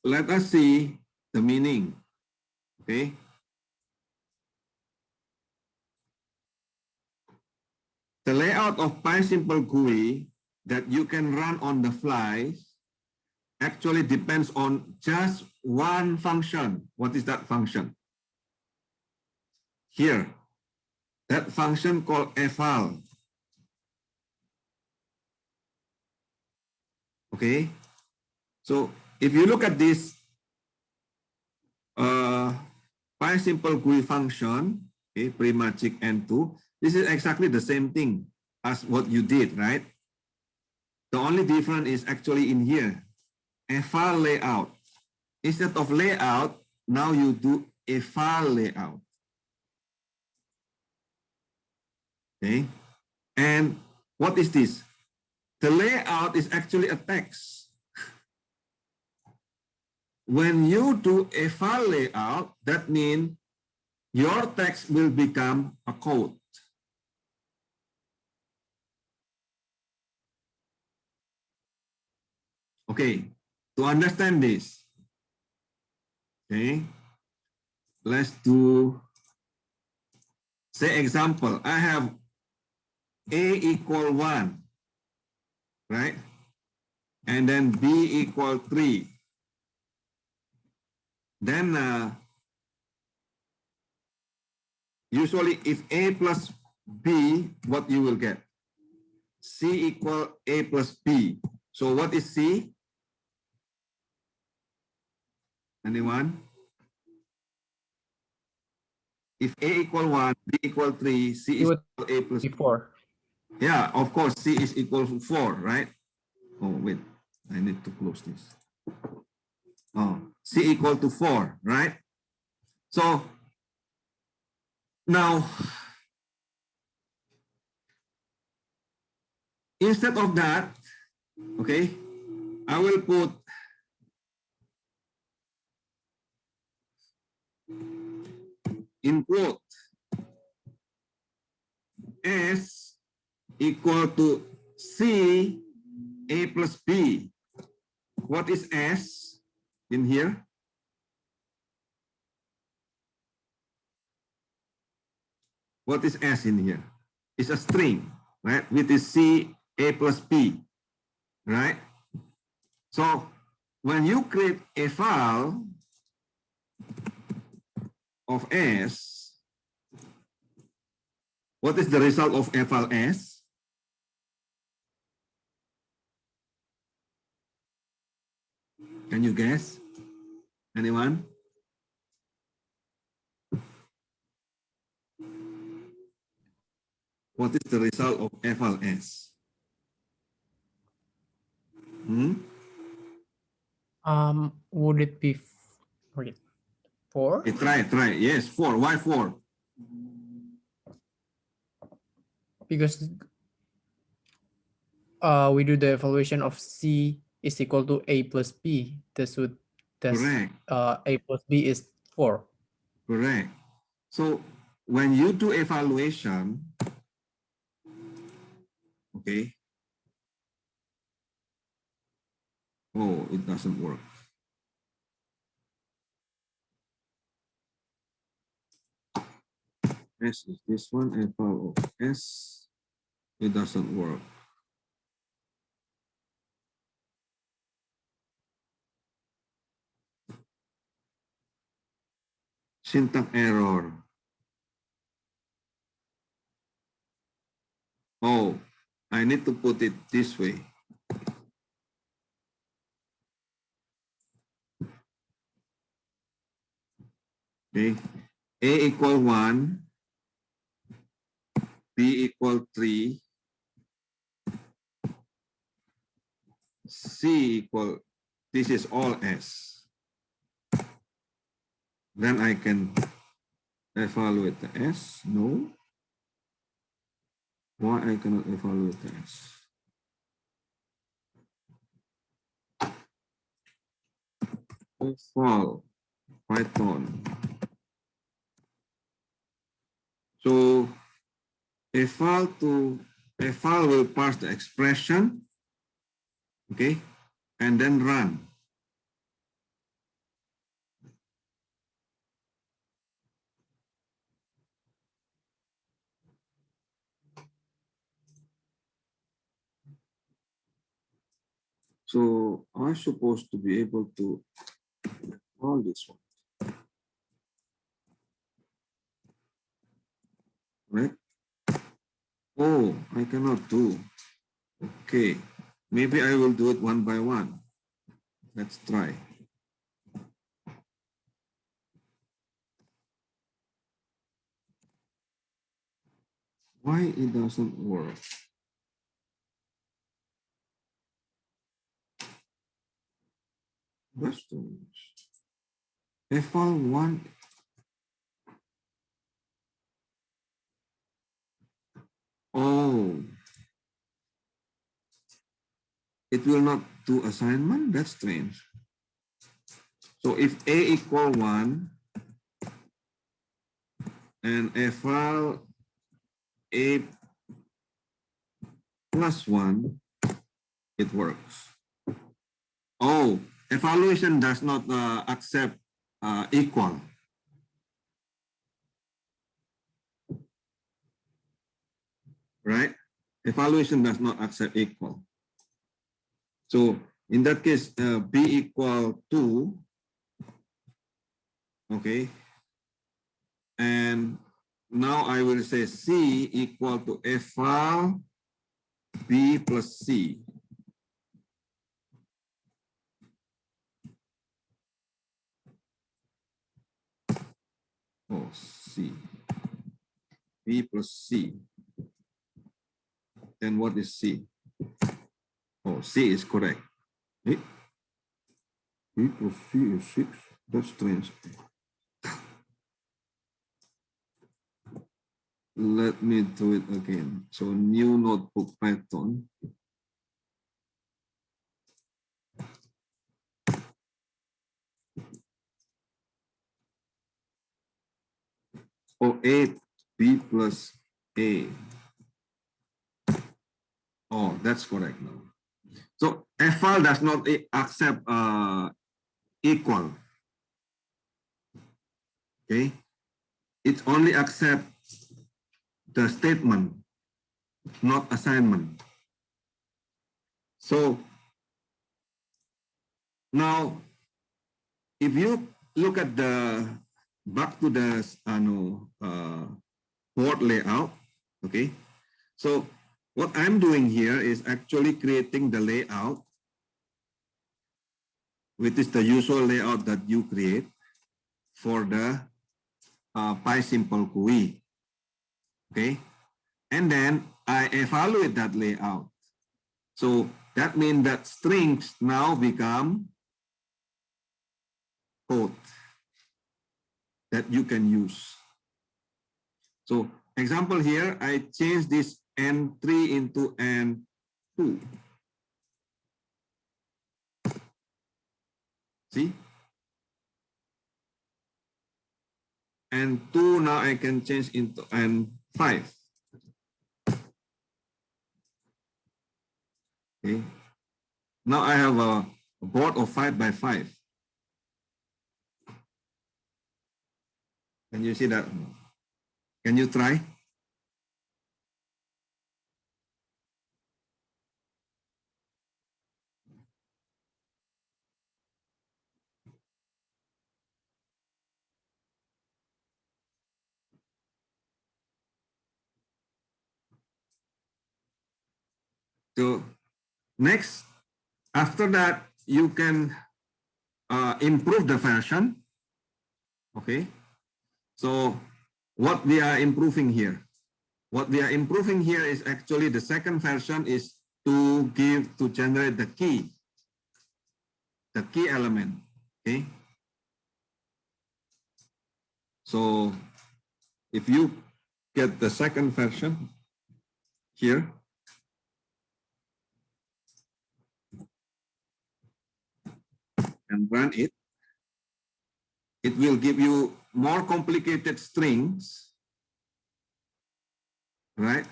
let us see the meaning. Okay. The layout of PySimple GUI that you can run on the fly actually depends on just one function. What is that function? Here, that function called eval. Okay, so if you look at this PySimple GUI function, okay, pre-magic N2, this is exactly the same thing as what you did, right? The The only difference is actually in here, a file layout. Instead of layout, now you do a file layout. Okay, and what is this? The layout is actually a text. When you do a file layout, that means your text will become a code. Okay, to understand this, okay, let's do, say example, I have A equal 1, right? And then B equal 3. Then usually if A plus B, what you will get? C equal A plus B. So what is C? Anyone? If A equal 1, B equal 3, C It is would equal A plus be 4. Yeah, of course, C is equal to 4, right? Oh, wait, I need to close this. Oh, C equal to 4, right? So now, instead of that, okay, I will put in quote S equal to C A plus B. What is S in here? What is S in here? It's a string, right? With is C A plus B, right? So when you create a file of S, what is the result of a file S? Can you guess? Anyone? What is the result of FLS? Would it be wait, 4? Okay, try. Yes, 4. Why 4? Because we do the evaluation of C is equal to A plus B. That's Correct. A plus B is 4. Correct. So when you do evaluation, okay. Oh, it doesn't work. S is this one, eval of S. It doesn't work. Syntax error. Oh, I need to put it this way. Okay. A equal 1, B equal 3, C equal, this is all S. Then I can evaluate the S. No. Why I cannot evaluate the S? Eval Python. So eval will parse the expression, okay, and then run. So I'm supposed to be able to call this one, right? Oh, I cannot do. Okay, maybe I will do it one by one. Let's try. Why it doesn't work? That's strange. Eval1. Oh, it will not do assignment. That's strange. So if A equal 1 and eval A plus 1, it works. Oh, evaluation does not accept equal. Right? Evaluation does not accept equal. So in that case, B equal 2, okay? And now I will say C equal to eval B plus C. Oh, C. B plus C. Then what is C? Oh, C is correct. B plus C is 6. That's strange. Let me do it again. So new notebook Python. Oh, 8 B plus A. Oh, that's correct now. So eval does not accept equal. Okay. It only accepts the statement, not assignment. So now, if you look at the back to the board layout, okay. So what I'm doing here is actually creating the layout, which is the usual layout that you create for the PySimple GUI. Okay, and then I evaluate that layout. So that means that strings now become code that you can use. So example here, I change this N3 into N2. See? N2 now I can change into N5. Okay. Now I have a board of 5 by 5. Can you see that? Can you try? So next, after that, you can improve the version. Okay. So what we are improving here? What we are improving here is actually the second version is to generate the key element. Okay. So if you get the second version here, and run it, it will give you more complicated strings, right?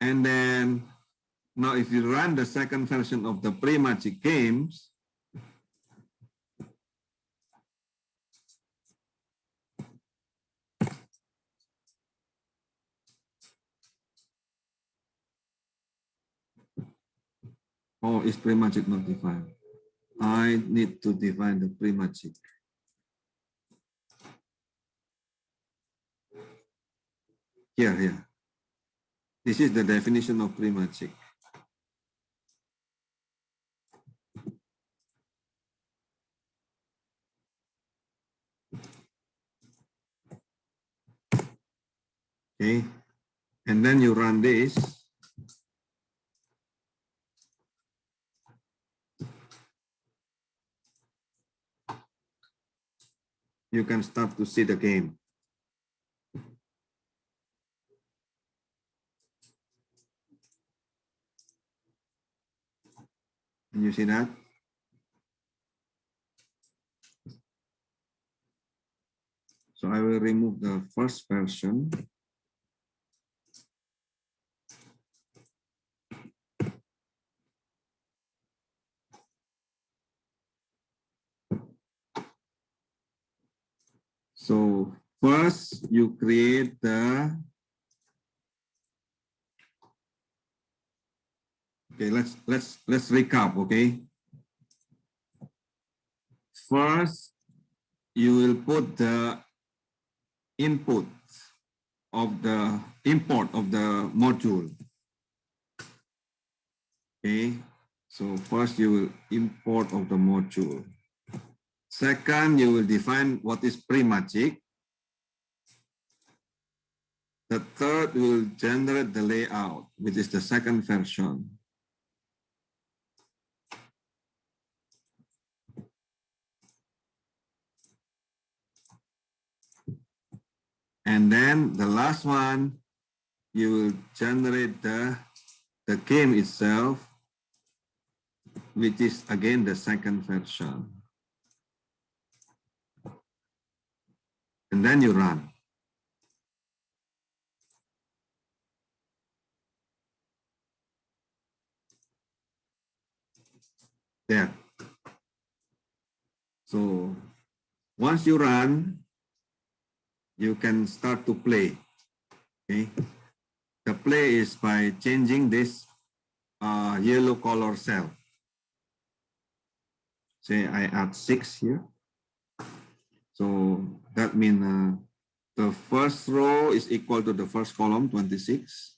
And then now if you run the second version of the PreMagic games, oh, is PreMagic not defined? I need to define the PreMagic. Here. This is the definition of PreMagic. Okay, and then you run this. you can start to see the game. Can you see that? So I will remove the first version. So first you create the, okay, let's recap, okay? First, you will put the input of the import of the module. Okay, so first you will import of the module. Second, you will define what is pre-magic. The third will generate the layout, which is the second version. And then the last one, you will generate the game itself, which is again the second version. And then you run. There. So once you run, you can start to play. Okay. The play is by changing this yellow color cell. Say I add 6 here. So that means the first row is equal to the first column, 26.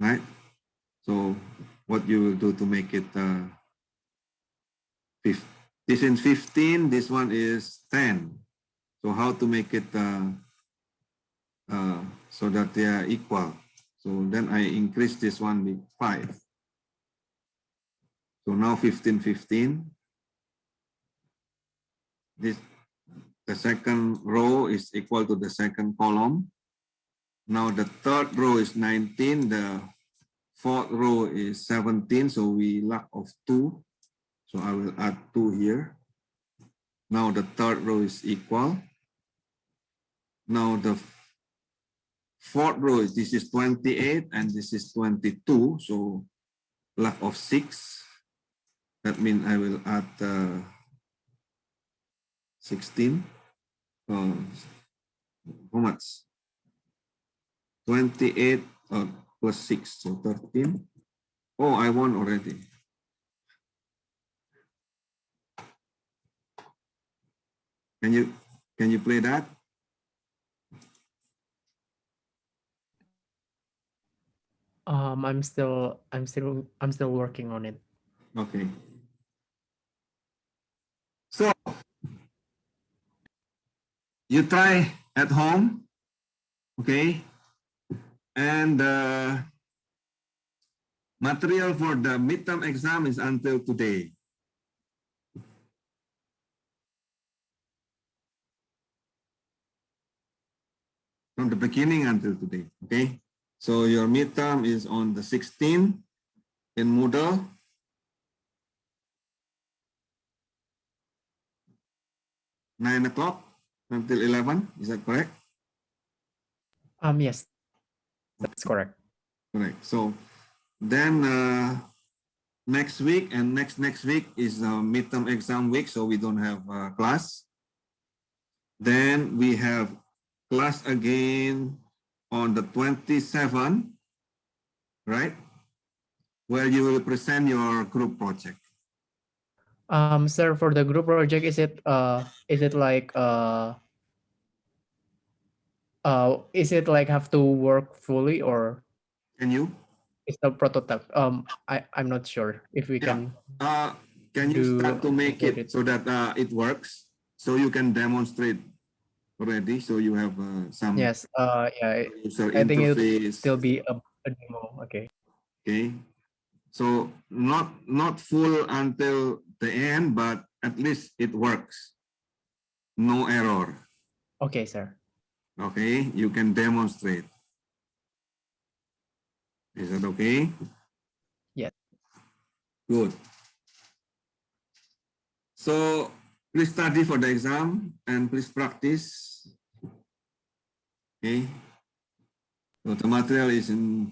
Right? So what you will do to make it this is 15, this one is 10. So how to make it so that they are equal? So then I increase this one with 5. So now 15, 15. The second row is equal to the second column. Now the third row is 19. The fourth row is 17. So we lack of 2. So I will add 2 here. Now the third row is equal. Now the fourth row is, this is 28 and this is 22. So lack of 6. That means I will add 16. How much? 28 plus 6, so 13. Oh, I won already. Can you play that? I'm still working on it. Okay. So you try at home, okay? And the material for the midterm exam is until today. From the beginning until today, okay? So your midterm is on the 16th in Moodle. Nine o'clock until 11, is that correct? Yes, that's correct. Correct. So then next week and next week is midterm exam week, so we don't have class. Then we have class again on the 27th, right? Where you will present your group project. Sir, for the group project, is it like have to work fully, or Can you? is the prototype? I'm not sure if we Yeah. can Can you do start to make with it so that it works? So you can demonstrate already. So you have some Yes. Yeah. user I think it will interface. still be a demo. Okay. Okay. So not full until the end, but at least it works. no error. Okay, sir. Okay, you can demonstrate. Is that okay? Yes. Good. So please study for the exam and please practice. Okay. So the material is in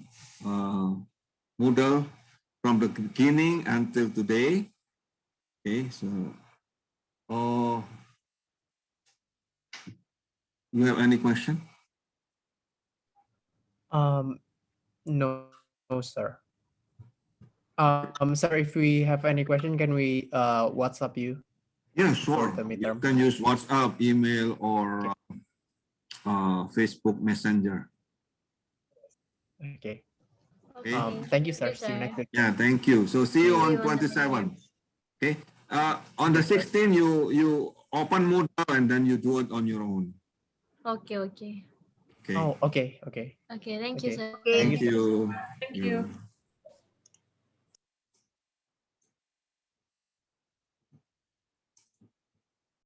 Moodle from the beginning until today. Okay, so you have any question? No, no, sir. Sir, if we have any question, can we WhatsApp you? Yeah, For sure. the You midterm. can use WhatsApp, email, or Facebook Messenger. Okay. Okay. Thank you, sir. See you sir. next week. Yeah, thank you. So see you See on you on the 27. midterm. Okay. On the Yes, sir. 16, you open Moodle and then you do it on your own. Okay, okay. Okay. Oh, okay, okay. Okay, thank you, Okay. sir. Okay. Thank you. Thank you.